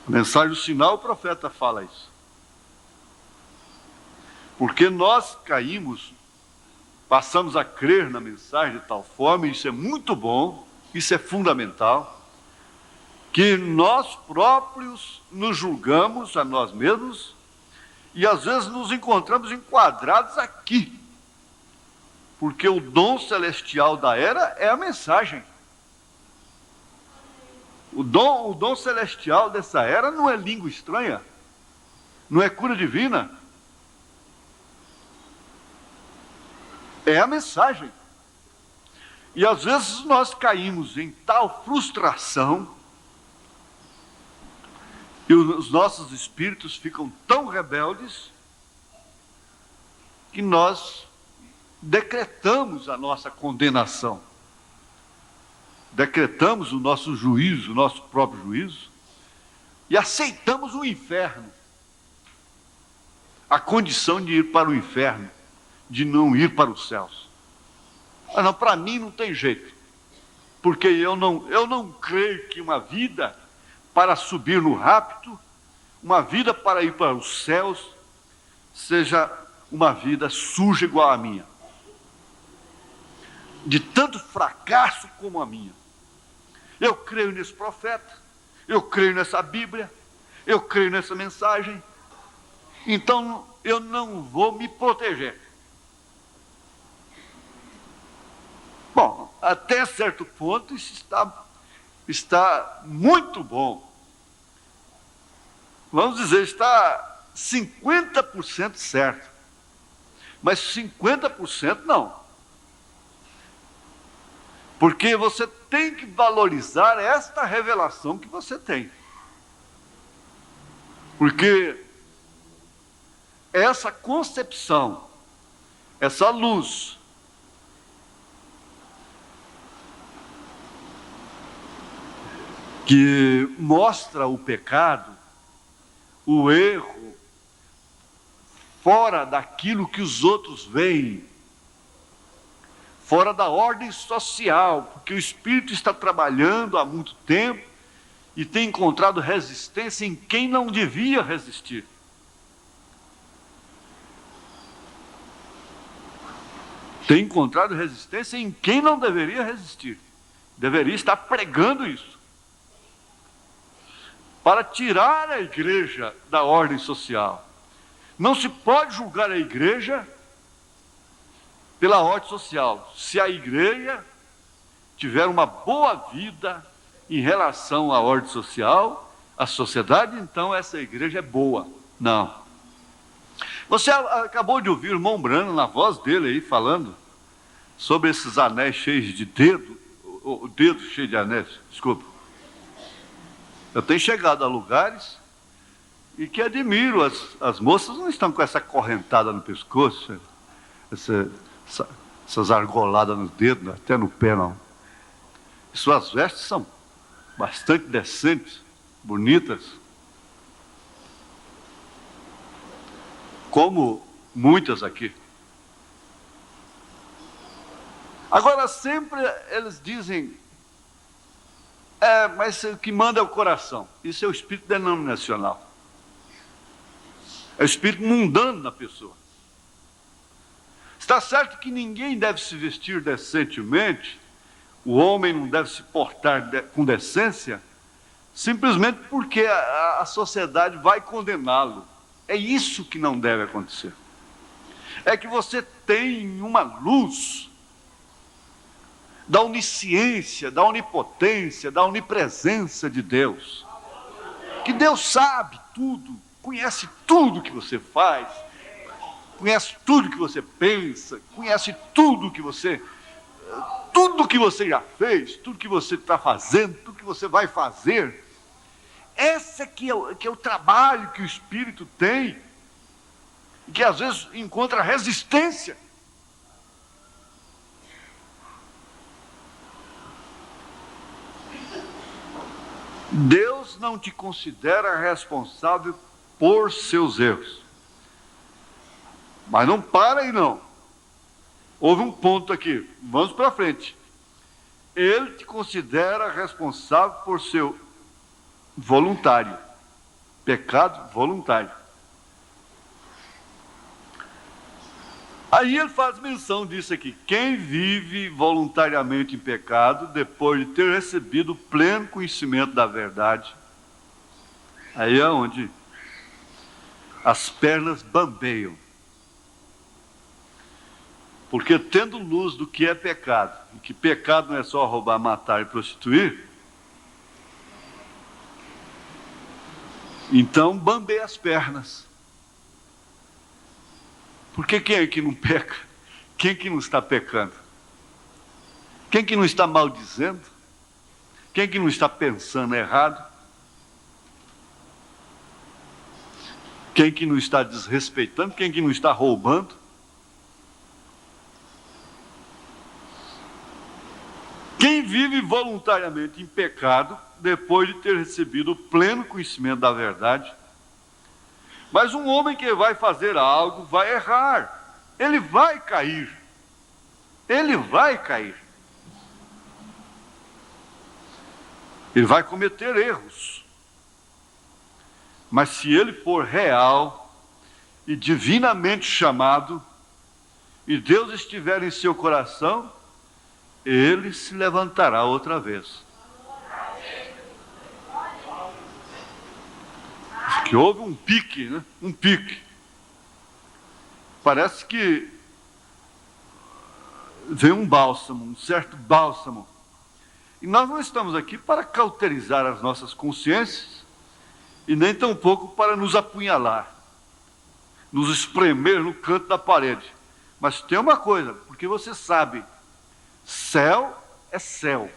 A mensagem do sinal, o profeta fala isso. Porque nós caímos, passamos a crer na mensagem de tal forma, e isso é muito bom, isso é fundamental, que nós próprios nos julgamos a nós mesmos e às vezes nos encontramos enquadrados aqui. Porque o dom celestial da era é a mensagem. O dom celestial dessa era não é língua estranha, não é cura divina. É a mensagem. E às vezes nós caímos em tal frustração e os nossos espíritos ficam tão rebeldes que nós decretamos a nossa condenação. Decretamos o nosso juízo, o nosso próprio juízo, e aceitamos o inferno. A condição de ir para o inferno, de não ir para os céus. Ah, não, para mim não tem jeito, porque eu não creio que uma vida para subir no rapto, uma vida para ir para os céus, seja uma vida suja igual à minha. De tanto fracasso como a minha. Eu creio nesse profeta, eu creio nessa Bíblia, eu creio nessa mensagem, então eu não vou me proteger. Bom, até certo ponto isso está muito bom. Vamos dizer, está 50% certo, mas 50% não. Porque você tem que valorizar esta revelação que você tem. Porque essa concepção, essa luz, que mostra o pecado, o erro, fora daquilo que os outros veem, fora da ordem social, porque o Espírito está trabalhando há muito tempo e tem encontrado resistência em quem não devia resistir. Tem encontrado resistência em quem não deveria resistir. Deveria estar pregando isso. Para tirar a igreja da ordem social. Não se pode julgar a igreja pela ordem social. Se a igreja tiver uma boa vida em relação à ordem social, a sociedade, então essa igreja é boa. Não. Você acabou de ouvir o irmão Brano, na voz dele aí, falando sobre esses anéis cheios de dedo, o dedo cheio de anéis, desculpa. Eu tenho chegado a lugares e que admiro, as moças não estão com essa correntada no pescoço, essas argoladas nos dedos, até no pé não. E suas vestes são bastante decentes, bonitas. Como muitas aqui. Agora sempre eles dizem, mas o que manda é o coração. Isso é o espírito denominacional. É o espírito mundano na pessoa. Está certo que ninguém deve se vestir decentemente, o homem não deve se portar com decência, simplesmente porque a sociedade vai condená-lo. É isso que não deve acontecer. É que você tem uma luz da onisciência, da onipotência, da onipresença de Deus. Que Deus sabe tudo, conhece tudo que você faz, conhece tudo que você pensa, conhece tudo que você já fez, tudo que você está fazendo, tudo que você vai fazer. Esse que é o trabalho que o Espírito tem, e que às vezes encontra resistência. Deus não te considera responsável por seus erros. Mas não para aí não. Houve um ponto aqui, vamos para frente. Ele te considera responsável por seu voluntário. Pecado voluntário. Aí ele faz menção disso aqui. Quem vive voluntariamente em pecado, depois de ter recebido o pleno conhecimento da verdade, aí é onde as pernas bambeiam. Porque tendo luz do que é pecado, e que pecado não é só roubar, matar e prostituir, então bambeia as pernas. Porque quem é que não peca? Quem é que não está pecando? Quem é que não está maldizendo? Quem é que não está pensando errado? Quem é que não está desrespeitando? Quem é que não está roubando? Quem vive voluntariamente em pecado, depois de ter recebido o pleno conhecimento da verdade, mas um homem que vai fazer algo vai errar, ele vai cair, ele vai cair, ele vai cometer erros, mas se ele for real e divinamente chamado, e Deus estiver em seu coração, ele se levantará outra vez. Que houve um pique, né? Um pique. Parece que veio um bálsamo, um certo bálsamo. E nós não estamos aqui para cauterizar as nossas consciências e nem tampouco para nos apunhalar, nos espremer no canto da parede. Mas tem uma coisa, porque você sabe, céu é céu,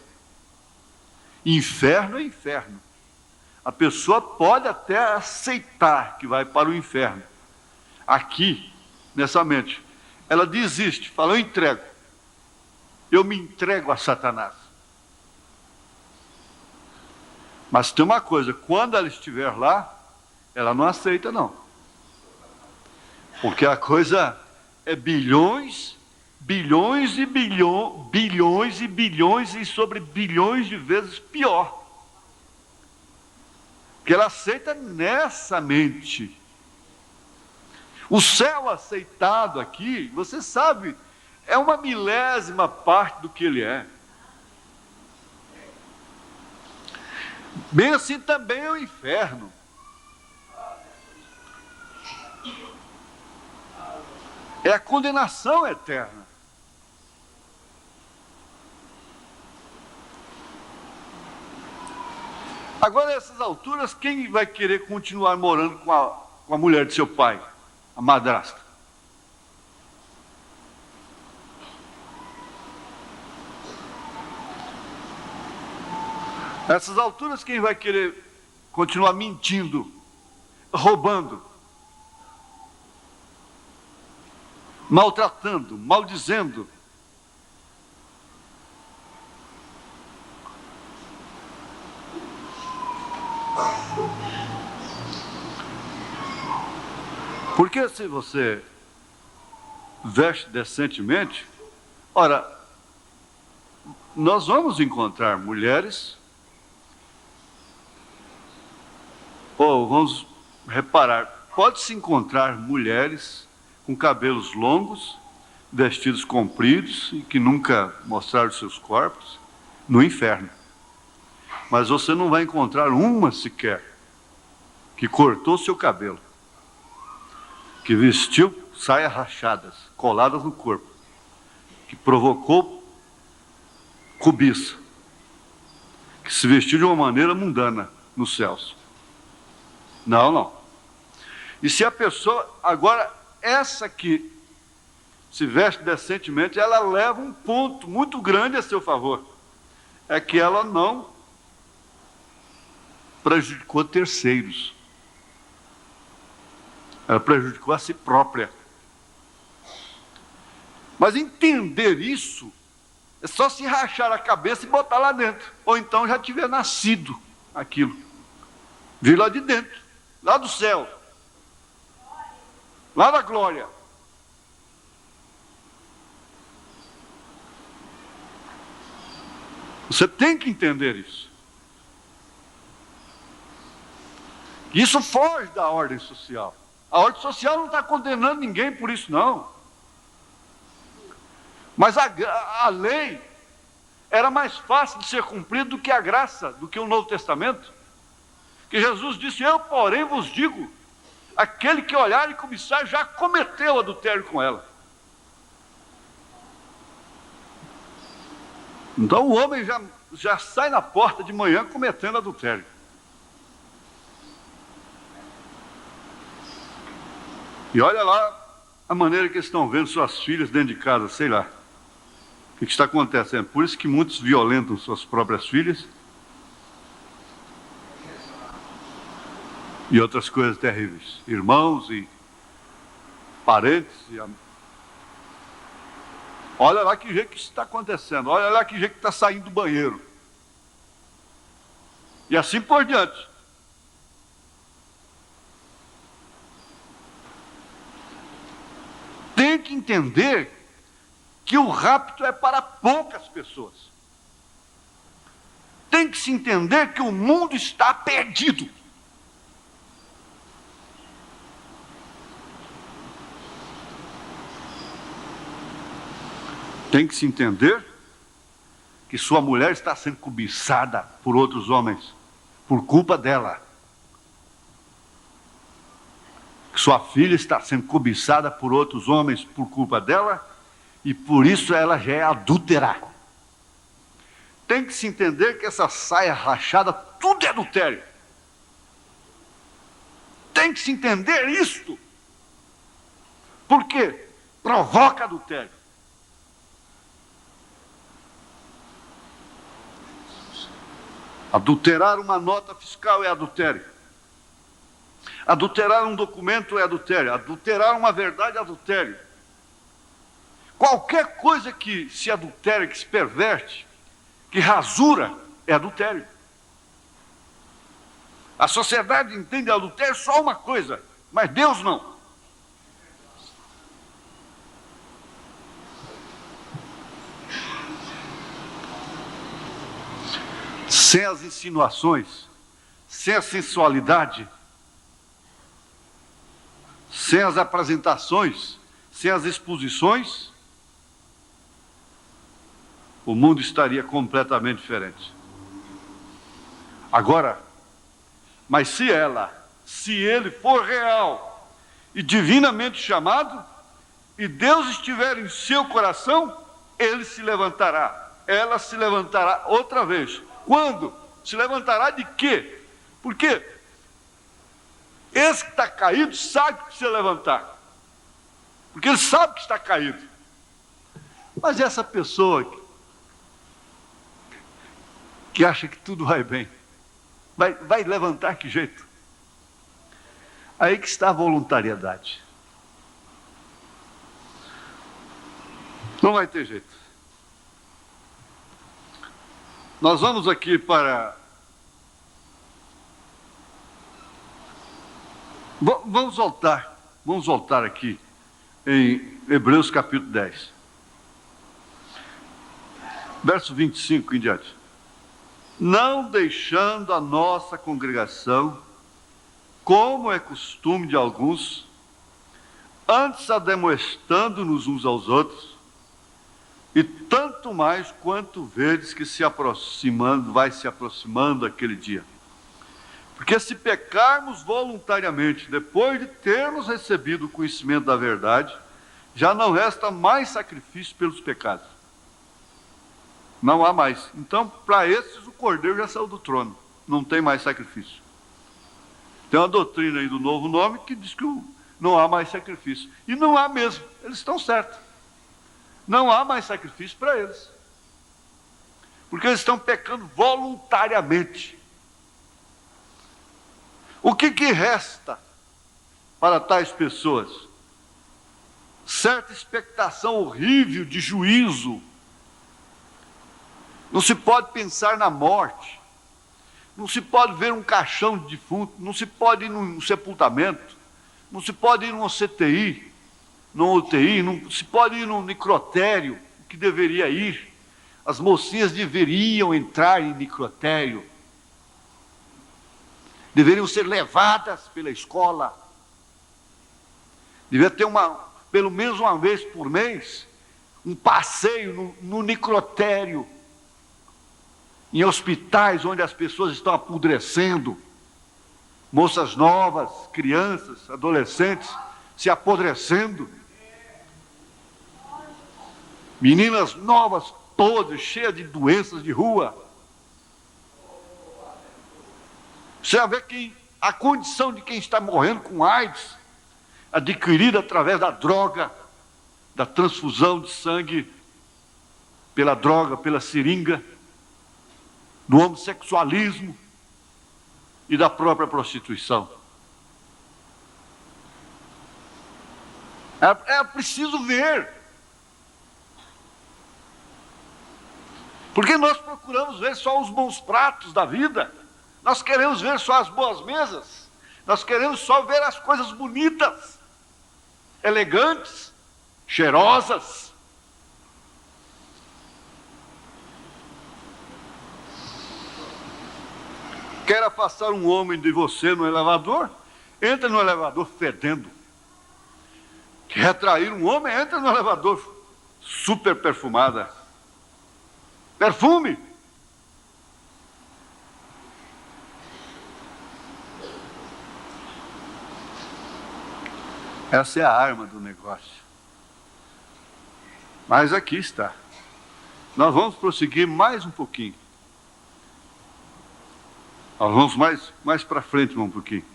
inferno é inferno. A pessoa pode até aceitar que vai para o inferno. Aqui, nessa mente, ela desiste, fala, eu me entrego a Satanás. Mas tem uma coisa, quando ela estiver lá, ela não aceita não. Porque a coisa é bilhões e bilhões e sobre bilhões de vezes pior. Que ela aceita nessa mente. O céu aceitado aqui, você sabe, é uma milésima parte do que ele é. Bem assim também é o inferno. É a condenação eterna. Agora, nessas alturas, quem vai querer continuar morando com a mulher de seu pai, a madrasta? Nessas alturas, quem vai querer continuar mentindo, roubando, maltratando, maldizendo? Porque se você veste decentemente, ora, nós vamos encontrar mulheres, ou vamos reparar, pode-se encontrar mulheres com cabelos longos, vestidos compridos e que nunca mostraram seus corpos no inferno. Mas você não vai encontrar uma sequer que cortou seu cabelo, que vestiu saias rachadas, coladas no corpo, que provocou cobiça, que se vestiu de uma maneira mundana nos céus. Não, não. E se a pessoa, agora, essa que se veste decentemente, ela leva um ponto muito grande a seu favor. É que ela não prejudicou terceiros. Ela prejudicou a si própria. Mas entender isso é só se rachar a cabeça e botar lá dentro. Ou então já tiver nascido aquilo. Vir lá de dentro, lá do céu, lá da glória. Você tem que entender isso. Isso foge da ordem social. A ordem social não está condenando ninguém por isso, não. Mas a lei era mais fácil de ser cumprida do que a graça, do que o Novo Testamento. Que Jesus disse: eu, porém, vos digo, aquele que olhar e cobiçar já cometeu adultério com ela. Então o homem já sai na porta de manhã cometendo adultério. E olha lá a maneira que eles estão vendo suas filhas dentro de casa, sei lá. O que está acontecendo? Por isso que muitos violentam suas próprias filhas. E outras coisas terríveis. Irmãos e parentes. Olha lá que jeito que isso está acontecendo. Olha lá que jeito que está saindo do banheiro. E assim por diante. Tem que entender que o rapto é para poucas pessoas. Tem que se entender que o mundo está perdido. Tem que se entender que sua mulher está sendo cobiçada por outros homens, por culpa dela. Que sua filha está sendo cobiçada por outros homens por culpa dela, e por isso ela já é adúltera. Tem que se entender que essa saia rachada, tudo é adultério. Tem que se entender isto. Por quê? Provoca adultério. Adulterar uma nota fiscal é adultério. Adulterar um documento é adultério. Adulterar uma verdade é adultério. Qualquer coisa que se adultera, que se perverte, que rasura, é adultério. A sociedade entende adultério só uma coisa, mas Deus não. Sem as insinuações, sem a sensualidade, sem as apresentações, sem as exposições, o mundo estaria completamente diferente. Agora, mas se ele for real e divinamente chamado, e Deus estiver em seu coração, ele se levantará, ela se levantará outra vez. Quando? Se levantará de quê? Porque esse que está caído sabe que precisa levantar. Porque ele sabe que está caído. Mas essa pessoa que acha que tudo vai bem, vai levantar que jeito? Aí que está a voluntariedade. Não vai ter jeito. Nós vamos aqui para... Vamos voltar aqui em Hebreus capítulo 10. Verso 25 em diante. Não deixando a nossa congregação, como é costume de alguns, antes ademoestando-nos uns aos outros, e tanto mais quanto vedes que vai se aproximando aquele dia. Porque se pecarmos voluntariamente, depois de termos recebido o conhecimento da verdade, já não resta mais sacrifício pelos pecados. Não há mais. Então, para esses, o Cordeiro já saiu do trono. Não tem mais sacrifício. Tem uma doutrina aí do Novo Nome que diz que não há mais sacrifício. E não há mesmo. Eles estão certos. Não há mais sacrifício para eles. Porque eles estão pecando voluntariamente. O que resta para tais pessoas? Certa expectação horrível de juízo. Não se pode pensar na morte. Não se pode ver um caixão de defunto. Não se pode ir num sepultamento. Não se pode ir numa CTI. Numa UTI, não se pode ir num necrotério, que deveria ir. As mocinhas deveriam entrar em necrotério. deveriam ser levadas pela escola. Devia ter pelo menos uma vez por mês, um passeio no necrotério, em hospitais onde as pessoas estão apodrecendo, moças novas, crianças, adolescentes, se apodrecendo, meninas novas, podres, cheias de doenças de rua. Você vai ver a condição de quem está morrendo com AIDS, adquirida através da droga, da transfusão de sangue pela droga, pela seringa, do homossexualismo e da própria prostituição. É preciso ver. Porque nós procuramos ver só os bons pratos da vida. Nós queremos ver só as boas mesas. Nós queremos só ver as coisas bonitas, elegantes, cheirosas. Quer afastar um homem de você no elevador? Entra no elevador fedendo. Quer atrair um homem? Entra no elevador super perfumada. Perfume. Essa é a arma do negócio. Mas aqui está. Nós vamos prosseguir mais um pouquinho. Nós vamos mais para frente um pouquinho.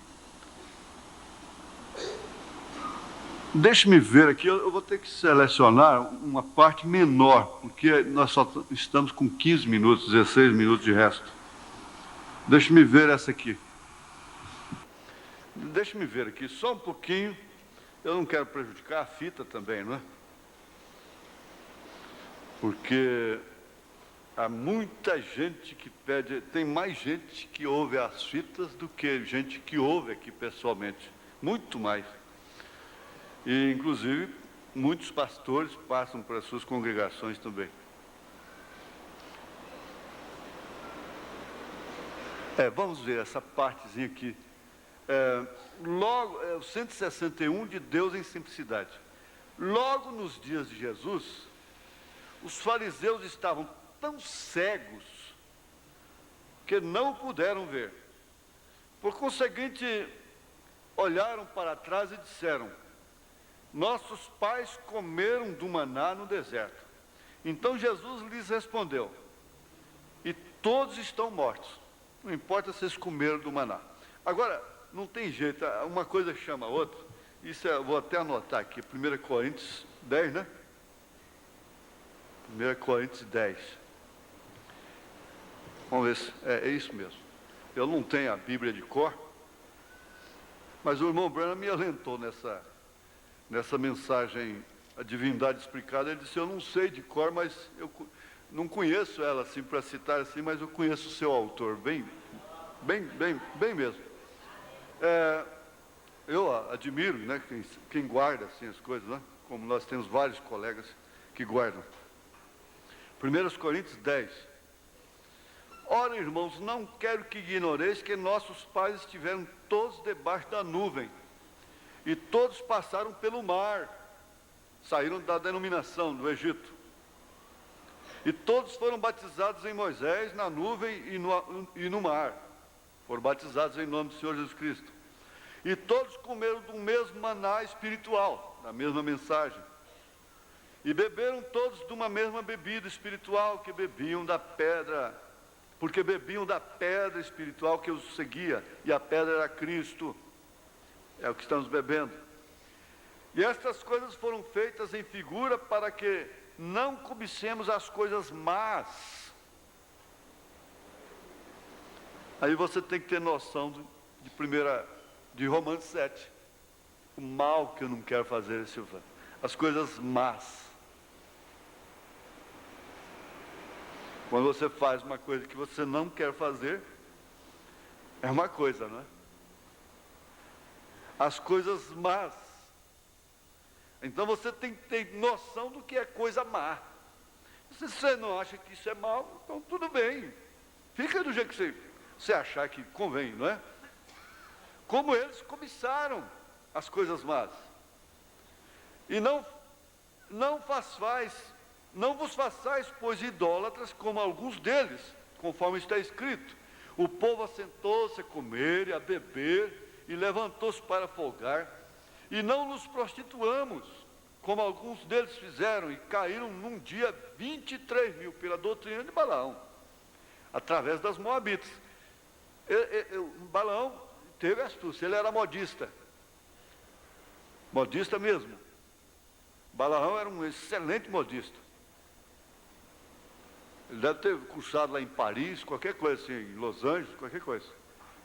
Deixe-me ver aqui, eu vou ter que selecionar uma parte menor, porque nós só estamos com 15 minutos, 16 minutos de resto. Deixe-me ver essa aqui. Deixe-me ver aqui, só um pouquinho. Eu não quero prejudicar a fita também, não é? Porque há muita gente que pede, tem mais gente que ouve as fitas do que gente que ouve aqui pessoalmente, muito mais. E, inclusive, muitos pastores passam para as suas congregações também. Vamos ver essa partezinha aqui. O 161 de Deus em simplicidade. Logo nos dias de Jesus, os fariseus estavam tão cegos que não o puderam ver. Por conseguinte, olharam para trás e disseram: nossos pais comeram do maná no deserto. Então Jesus lhes respondeu: e todos estão mortos. Não importa se eles comeram do maná. Agora, não tem jeito, uma coisa chama a outra. Isso vou até anotar aqui, 1 Coríntios 10, né? 1 Coríntios 10. Vamos ver se é isso mesmo. Eu não tenho a Bíblia de cor, mas o irmão Branham me alentou nessa mensagem, a divindade explicada. Ele disse: eu não sei de cor, mas eu não conheço ela assim para citar assim, mas eu conheço o seu autor, bem mesmo. Eu admiro, né, quem guarda assim as coisas, né? Como nós temos vários colegas que guardam. 1 Coríntios 10. Ora, irmãos, não quero que ignoreis que nossos pais estiveram todos debaixo da nuvem, e todos passaram pelo mar, saíram da denominação do Egito, e todos foram batizados em Moisés, na nuvem e no mar, foram batizados em nome do Senhor Jesus Cristo, e todos comeram do mesmo maná espiritual, da mesma mensagem, e beberam todos de uma mesma bebida espiritual, que bebiam da pedra, porque bebiam da pedra espiritual que os seguia, e a pedra era Cristo. É o que estamos bebendo. E estas coisas foram feitas em figura para que não cobicemos as coisas más. Aí você tem que ter noção de Romanos 7. O mal que eu não quero fazer, Silvano. As coisas más. Quando você faz uma coisa que você não quer fazer, é uma coisa, não é? As coisas más. Então você tem que ter noção do que é coisa má. Se você não acha que isso é mal, então tudo bem. Fica do jeito que você achar que convém, não é? como eles cobiçaram as coisas más. E não vos façais, pois, idólatras, como alguns deles, conforme está escrito. O povo assentou-se a comer e a beber, e levantou-se para folgar, e não nos prostituamos, como alguns deles fizeram, e caíram num dia 23 mil, pela doutrina de Balaão, através das Moabitas. Balaão teve astúcia, ele era modista mesmo. Balaão era um excelente modista. Ele deve ter cursado lá em Paris, qualquer coisa assim, em Los Angeles, qualquer coisa.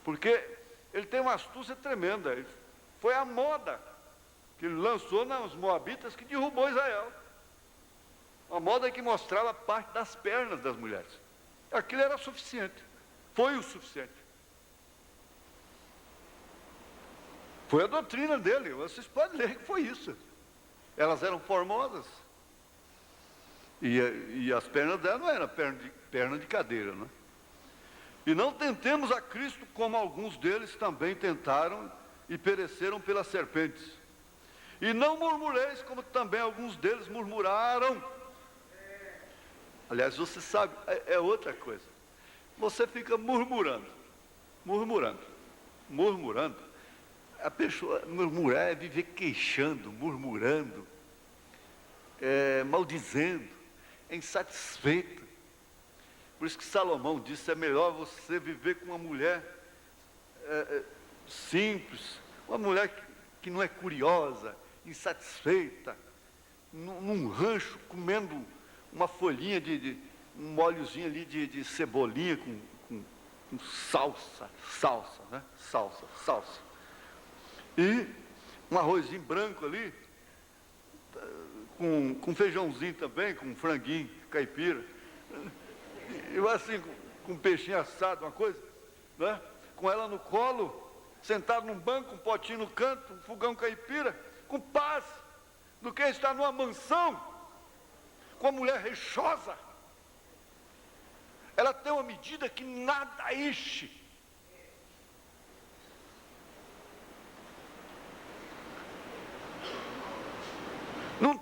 Porque ele tem uma astúcia tremenda. Foi a moda que ele lançou nos Moabitas que derrubou Israel. Uma moda que mostrava parte das pernas das mulheres. Aquilo era suficiente. Foi o suficiente. Foi a doutrina dele. Vocês podem ler que foi isso. Elas eram formosas. E as pernas dela não eram perna de cadeira, né? E não tentemos a Cristo como alguns deles também tentaram e pereceram pelas serpentes. E não murmureis como também alguns deles murmuraram. Aliás, você sabe, é outra coisa. Você fica murmurando. A pessoa murmurar é viver queixando, murmurando, maldizendo, é insatisfeita. Por isso que Salomão disse, é melhor você viver com uma mulher simples, uma mulher que não é curiosa, insatisfeita, num rancho, comendo uma folhinha um óleozinho ali de cebolinha com salsa, né? Salsa. E um arrozinho branco ali, com feijãozinho também, com franguinho, caipira. E assim, com peixinho assado, uma coisa, né? Com ela no colo, sentado num banco, um potinho no canto, um fogão caipira, com paz, do que estar numa mansão, com a mulher reixosa. Ela tem uma medida que nada enche. Não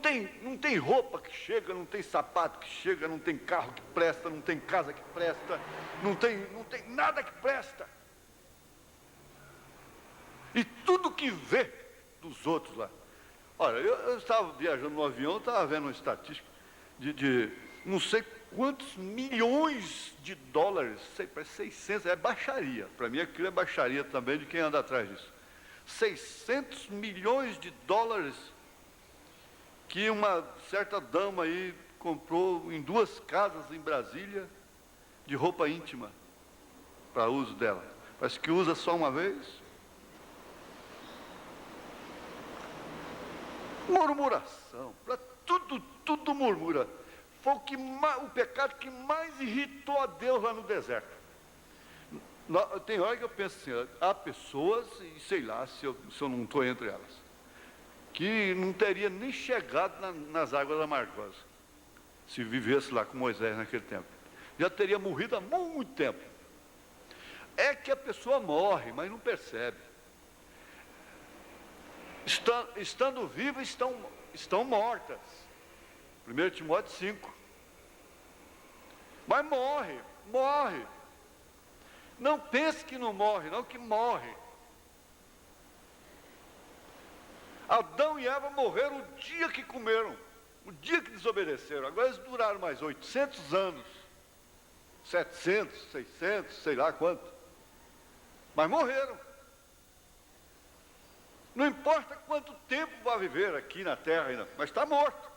tem roupa que chega, não tem sapato que chega, não tem carro que presta, não tem casa que presta, não tem nada que presta. E tudo que vê dos outros lá. Olha, eu estava viajando no avião, estava vendo uma estatística de não sei quantos milhões de dólares, parece 600, é baixaria. Para mim aquilo é baixaria também de quem anda atrás disso. 600 milhões de dólares que uma certa dama aí comprou em 2 casas em Brasília de roupa íntima para uso dela. Parece que usa só uma vez. Murmuração, para tudo murmura. Foi o pecado que mais irritou a Deus lá no deserto. Tem hora que eu penso assim, há pessoas, e sei lá se eu não estou entre elas, que não teria nem chegado nas águas amargosas, se vivesse lá com Moisés naquele tempo. Já teria morrido há muito tempo. É que a pessoa morre, mas não percebe. Estando vivas, estão mortas. 1 Timóteo 5. Mas morre. Não pense que não morre, não, que morre. Adão e Eva morreram o dia que comeram, o dia que desobedeceram. Agora eles duraram mais 800 anos, 700, 600, sei lá quanto. Mas morreram. Não importa quanto tempo vai viver aqui na terra ainda, mas está morto.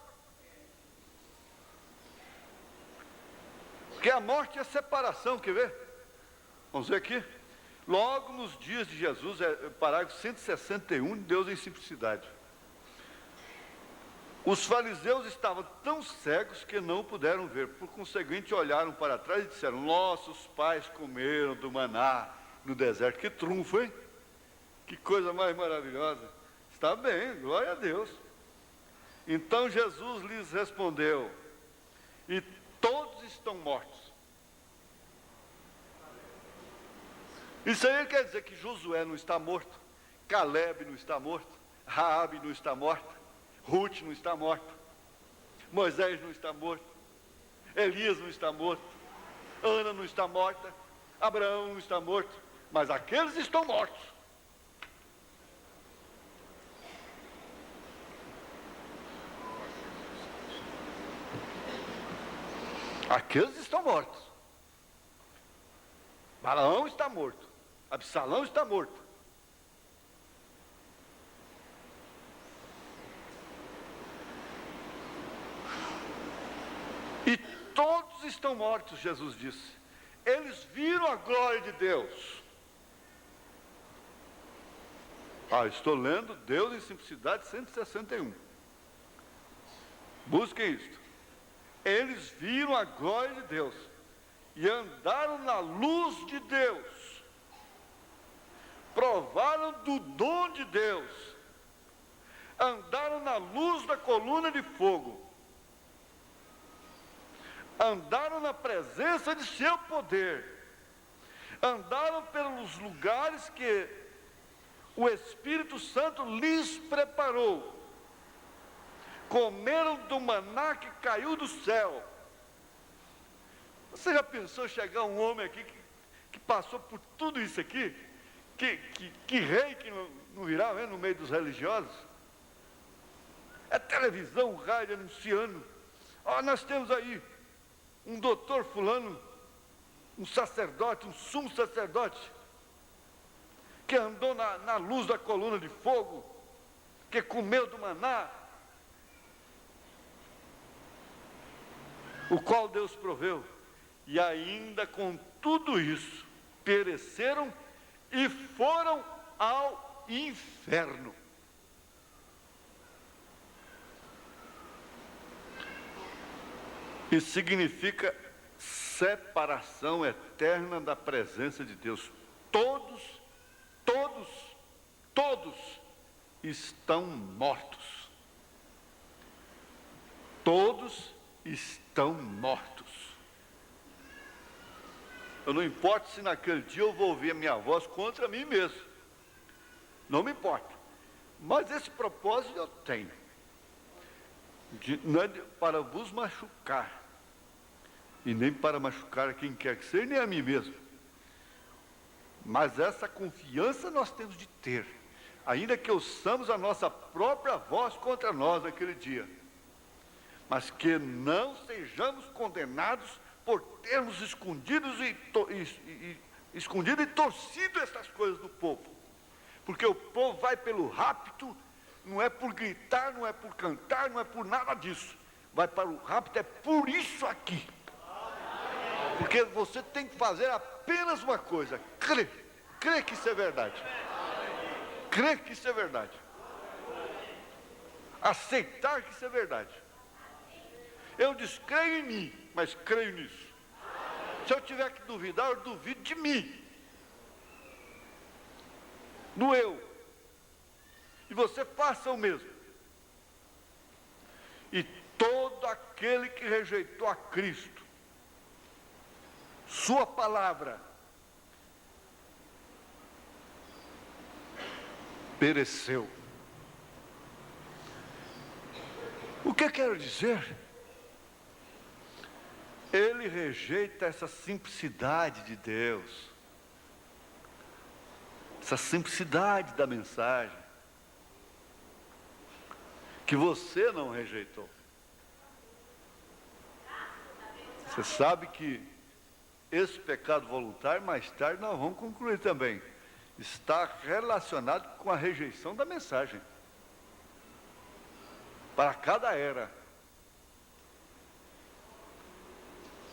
Porque a morte é separação, quer ver? Vamos ver aqui. Logo nos dias de Jesus, parágrafo 161, Deus em simplicidade. Os fariseus estavam tão cegos que não puderam ver. Por conseguinte, olharam para trás e disseram: nossos pais comeram do maná no deserto. Que trunfo, hein? Que coisa mais maravilhosa. Está bem, glória a Deus. Então Jesus lhes respondeu: e todos estão mortos. Isso aí quer dizer que Josué não está morto, Caleb não está morto, Raabe não está morta, Ruth não está morta, Moisés não está morto, Elias não está morto, Ana não está morta, Abraão não está morto, mas aqueles estão mortos. Aqueles estão mortos. Balaão está morto, Absalão está morto. E todos estão mortos, Jesus disse. Eles viram a glória de Deus. Estou lendo Deus em Simplicidade 161. Busquem isto. Eles viram a glória de Deus e andaram na luz de Deus. Provaram do dom de Deus. Andaram na luz da coluna de fogo. Andaram na presença de seu poder, andaram pelos lugares que o Espírito Santo lhes preparou, comeram do maná que caiu do céu. Você já pensou chegar um homem aqui que passou por tudo isso aqui? Que rei que não virá, né, no meio dos religiosos? É televisão, rádio anunciando. Nós temos aí um doutor fulano, um sacerdote, um sumo sacerdote, que andou na luz da coluna de fogo, que comeu do maná, o qual Deus proveu, e ainda com tudo isso, pereceram e foram ao inferno. Isso significa separação eterna da presença de Deus. Todos estão mortos. Todos estão mortos. Eu não importo se naquele dia eu vou ouvir a minha voz contra mim mesmo. Não me importa. Mas esse propósito eu tenho. Não é para vos machucar, e nem para machucar a quem quer que seja, nem a mim mesmo. Mas essa confiança nós temos de ter, ainda que ouçamos a nossa própria voz contra nós naquele dia, mas que não sejamos condenados por termos escondido e torcido essas coisas do povo, porque o povo vai pelo rapto. Não é por gritar, não é por cantar, não é por nada disso. Vai para o rapto, é por isso aqui. Porque você tem que fazer apenas uma coisa: crer. Crer que isso é verdade. Crer que isso é verdade. Aceitar que isso é verdade. Eu descreio em mim, mas creio nisso. Se eu tiver que duvidar, eu duvido de mim. No eu. E você faça o mesmo. E todo aquele que rejeitou a Cristo, sua palavra, pereceu. O que eu quero dizer? Ele rejeita essa simplicidade de Deus, essa simplicidade da mensagem, que você não rejeitou. Você sabe que esse pecado voluntário, mais tarde nós vamos concluir também, está relacionado com a rejeição da mensagem. Para cada era.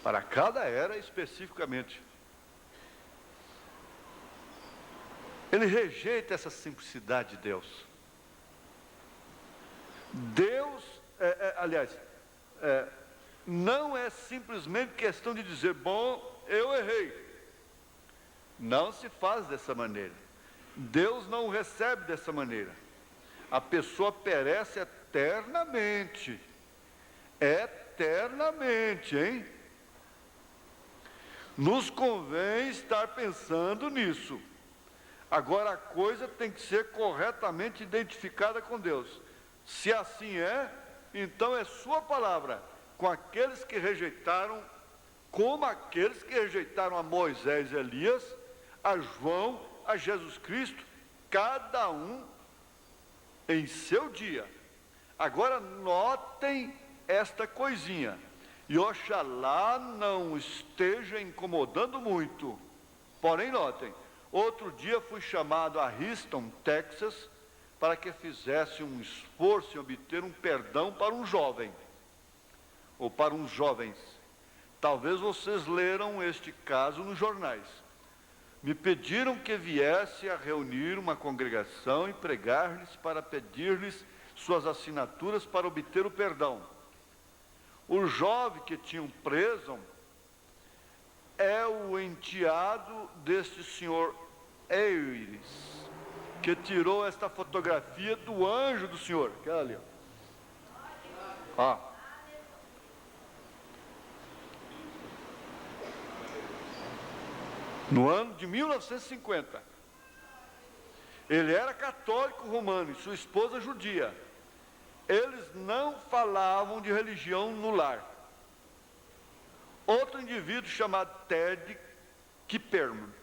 Para cada era especificamente. Ele rejeita essa simplicidade de Deus. Deus, não é simplesmente questão de dizer, bom, eu errei. Não se faz dessa maneira. Deus não recebe dessa maneira. A pessoa perece eternamente. Eternamente, hein? Nos convém estar pensando nisso. Agora a coisa tem que ser corretamente identificada com Deus. Se assim é, então é sua palavra, com aqueles que rejeitaram, como aqueles que rejeitaram a Moisés e Elias, a João, a Jesus Cristo, cada um em seu dia. Agora notem esta coisinha, e oxalá não esteja incomodando muito, porém notem, outro dia fui chamado a Houston, Texas, para que fizesse um esforço em obter um perdão para um jovem, ou para uns jovens. Talvez vocês leram este caso nos jornais. Me pediram que viesse a reunir uma congregação e pregar-lhes para pedir-lhes suas assinaturas para obter o perdão. O jovem que tinham preso é o enteado deste senhor Eiris, que tirou esta fotografia do anjo do Senhor, aquela ali, ó. No ano de 1950, ele era católico romano e sua esposa judia. Eles não falavam de religião no lar. Outro indivíduo chamado Ted Kipperman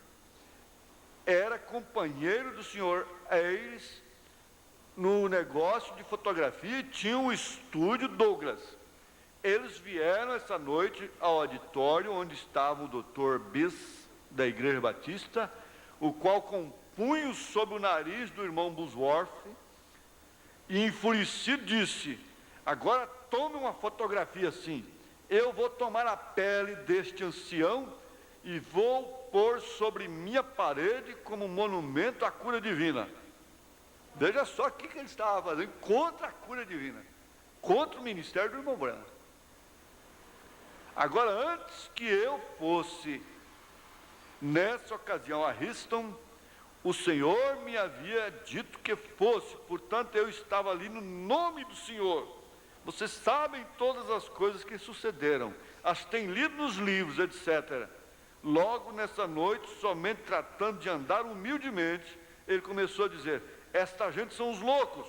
era companheiro do senhor Eiris no negócio de fotografia e tinha um estúdio Douglas. Eles vieram essa noite ao auditório onde estava o Dr. Biss da Igreja Batista, o qual com punhos sob o nariz do irmão Busworth, e enfurecido disse: agora tome uma fotografia assim, eu vou tomar a pele deste ancião e vou pôr sobre minha parede como monumento à cura divina. Veja só o que ele estava fazendo contra a cura divina, contra o ministério do irmão Branham. Agora, antes que eu fosse nessa ocasião a Houston, o Senhor me havia dito que fosse, portanto eu estava ali no nome do Senhor. Vocês sabem todas as coisas que sucederam, as têm lido nos livros, etc. Logo nessa noite, somente tratando de andar humildemente, ele começou a dizer: esta gente são os loucos,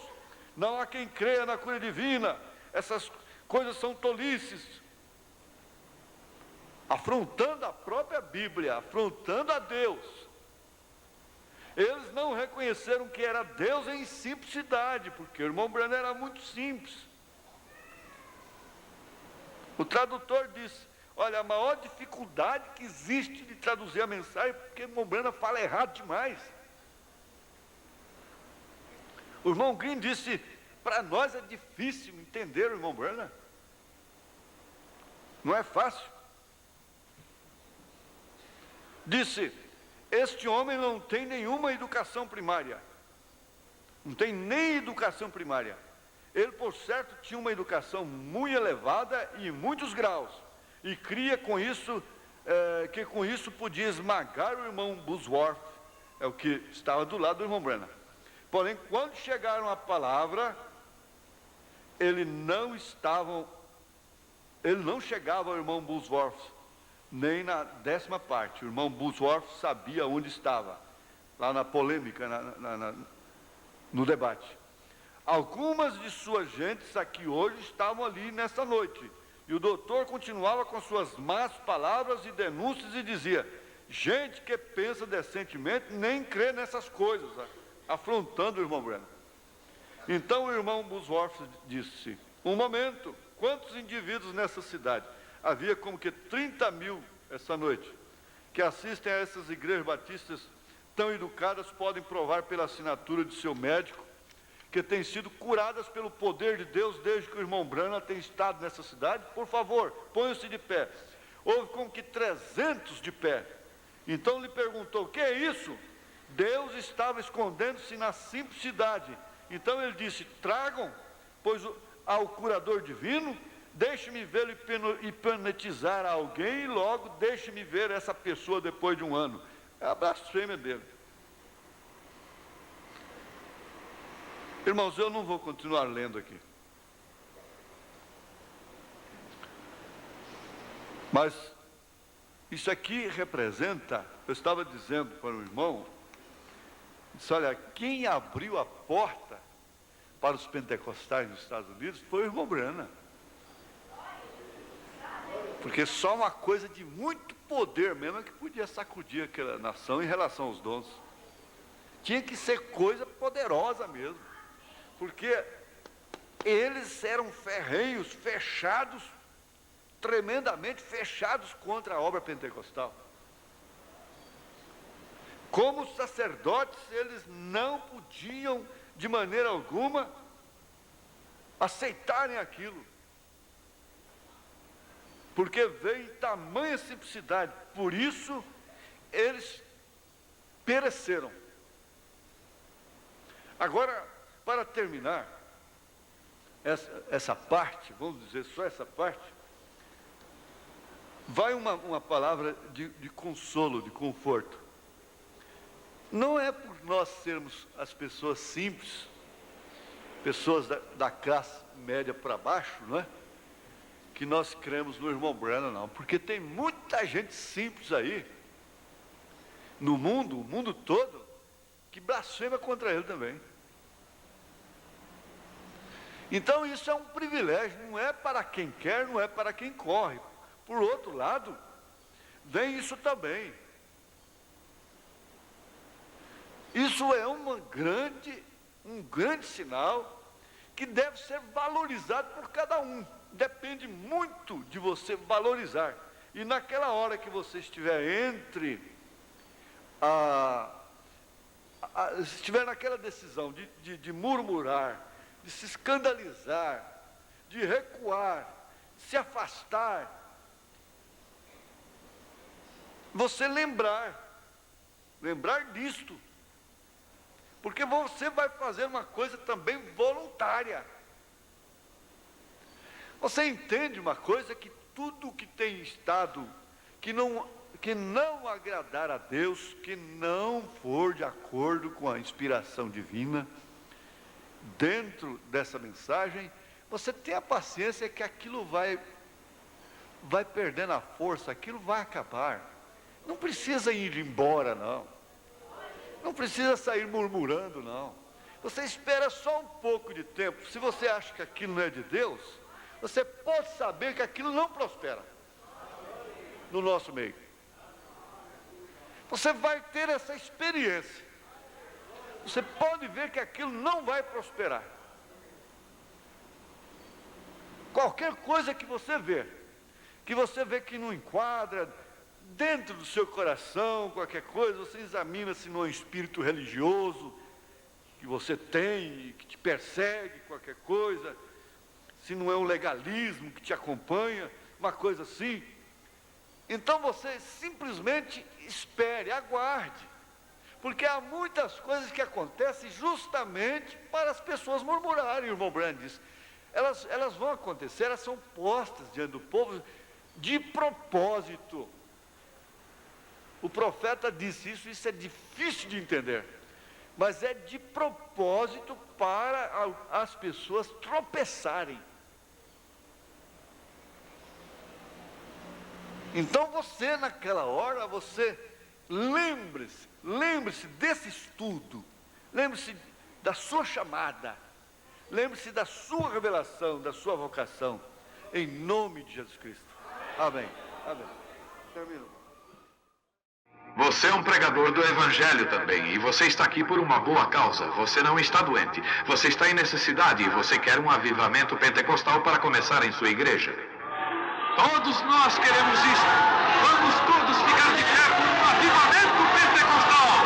não há quem creia na cura divina, essas coisas são tolices. Afrontando a própria Bíblia, afrontando a Deus. Eles não reconheceram que era Deus em simplicidade, porque o irmão Branham era muito simples. O tradutor disse: olha, a maior dificuldade que existe de traduzir a mensagem é porque o irmão Branham fala errado demais. O irmão Green disse: para nós é difícil entender o irmão Branham. Não é fácil. Disse: este homem não tem nenhuma educação primária. Não tem nem educação primária. Ele, por certo, tinha uma educação muito elevada e em muitos graus. E cria com isso, que com isso podia esmagar o irmão Busworth, é o que estava do lado do irmão Branham. Porém, quando chegaram à palavra, ele não chegava ao irmão Busworth, nem na 10ª parte. O irmão Busworth sabia onde estava, lá na polêmica, no debate. Algumas de suas gentes aqui hoje estavam ali nessa noite, e o doutor continuava com suas más palavras e denúncias e dizia: gente que pensa decentemente nem crê nessas coisas, afrontando o irmão Branham. Então o irmão Busworth disse: um momento, quantos indivíduos nessa cidade? Havia como que 30.000 essa noite, que assistem a essas igrejas batistas tão educadas, podem provar pela assinatura de seu médico, que têm sido curadas pelo poder de Deus desde que o irmão Branham tem estado nessa cidade. Por favor, ponham-se de pé. Houve como que 300 de pé. Então lhe perguntou: o que é isso? Deus estava escondendo-se na simplicidade. Então ele disse: tragam, pois ao curador divino, deixe-me vê-lo hipnotizar alguém e logo deixe-me ver essa pessoa depois de um ano. É a blasfêmia dele. Irmãos, eu não vou continuar lendo aqui. Mas isso aqui representa, eu estava dizendo para o irmão, Disse, olha, quem abriu a porta para os pentecostais nos Estados Unidos foi o irmão Branham. Porque só uma coisa de muito poder mesmo é que podia sacudir aquela nação em relação aos dons. Tinha que ser coisa poderosa mesmo. Porque eles eram ferrenhos, fechados, tremendamente fechados contra a obra pentecostal. Como sacerdotes, eles não podiam, de maneira alguma, aceitarem aquilo. Porque veio em tamanha simplicidade. Por isso, eles pereceram. Agora, para terminar, essa parte, vamos dizer só essa parte, vai uma palavra de consolo, de conforto. Não é por nós sermos as pessoas simples, pessoas da classe média para baixo, não é? Que nós cremos no irmão Branham, não. Porque tem muita gente simples aí, no mundo, o mundo todo, que blasfema contra ele também. Então isso é um privilégio, não é para quem quer, não é para quem corre. Por outro lado, vem isso também. Isso é um grande sinal que deve ser valorizado por cada um. Depende muito de você valorizar. E naquela hora que você estiver estiver naquela decisão de murmurar, de se escandalizar, de recuar, de se afastar, você lembrar disto. Porque você vai fazer uma coisa também voluntária. Você entende uma coisa, que tudo que tem estado, que não agradar a Deus, que não for de acordo com a inspiração divina, dentro dessa mensagem, você tem a paciência que aquilo vai perdendo a força, aquilo vai acabar. Não precisa ir embora, não. Não precisa sair murmurando, não. Você espera só um pouco de tempo. Se você acha que aquilo não é de Deus, você pode saber que aquilo não prospera no nosso meio. Você vai ter essa experiência. Você pode ver que aquilo não vai prosperar. Qualquer coisa que você vê que não enquadra dentro do seu coração, qualquer coisa, você examina se não é um espírito religioso que você tem, que te persegue, qualquer coisa, se não é um legalismo que te acompanha, uma coisa assim. Então você simplesmente espere, aguarde, porque há muitas coisas que acontecem justamente para as pessoas murmurarem, o irmão Branham diz. Elas vão acontecer, elas são postas diante do povo de propósito. O profeta disse isso é difícil de entender, mas é de propósito para as pessoas tropeçarem. Então você, naquela hora, você lembre-se desse estudo, lembre-se da sua chamada, lembre-se da sua revelação, da sua vocação, em nome de Jesus Cristo. Amém. Amém. Termino. Você é um pregador do Evangelho também, e você está aqui por uma boa causa. Você não está doente, você está em necessidade e você quer um avivamento pentecostal para começar em sua igreja. Todos nós queremos isso. Vamos todos ficar de pé por um avivamento pentecostal.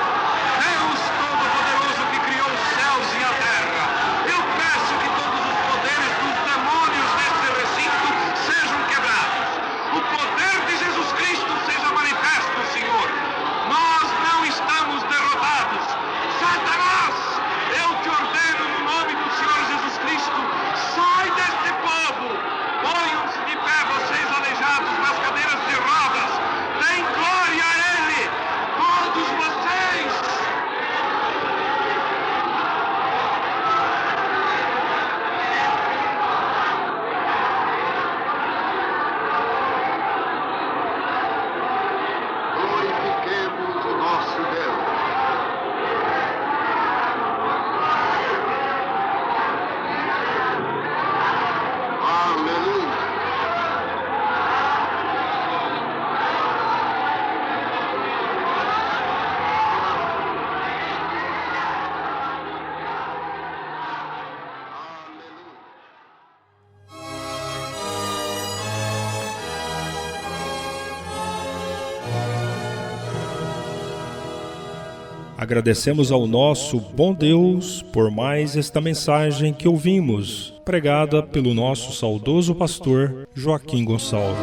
Deus Todo-Poderoso que criou os céus e a terra, eu peço que todos os poderes dos demônios desse recinto sejam quebrados. O poder de Jesus Cristo seja manifesto, Senhor. Nós não estamos derrotados. Satanás, eu te ordeno no nome do Senhor Jesus Cristo, sai deste povo. Ponham-se de pé, vocês aleijados nas cadeiras de rodas. Deem glória a Ele. Todos Agradecemos ao nosso bom Deus por mais esta mensagem que ouvimos, pregada pelo nosso saudoso pastor Joaquim Gonçalves.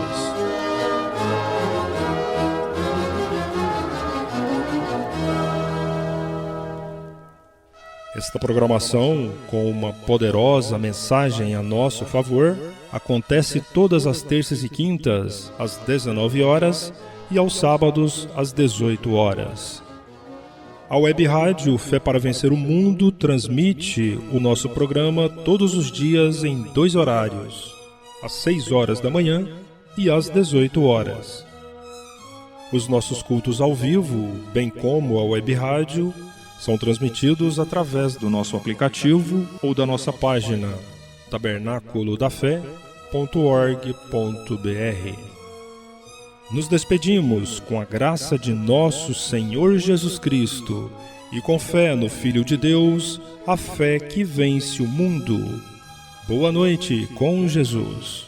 Esta programação, com uma poderosa mensagem a nosso favor, acontece todas as terças e quintas, às 19 horas, e aos sábados, às 18 horas. A Web Rádio Fé para Vencer o Mundo transmite o nosso programa todos os dias em 2 horários, às 6 horas da manhã e às 18 horas. Os nossos cultos ao vivo, bem como a Web Rádio, são transmitidos através do nosso aplicativo ou da nossa página tabernaculodafé.org.br. Nos despedimos com a graça de nosso Senhor Jesus Cristo e com fé no Filho de Deus, a fé que vence o mundo. Boa noite com Jesus.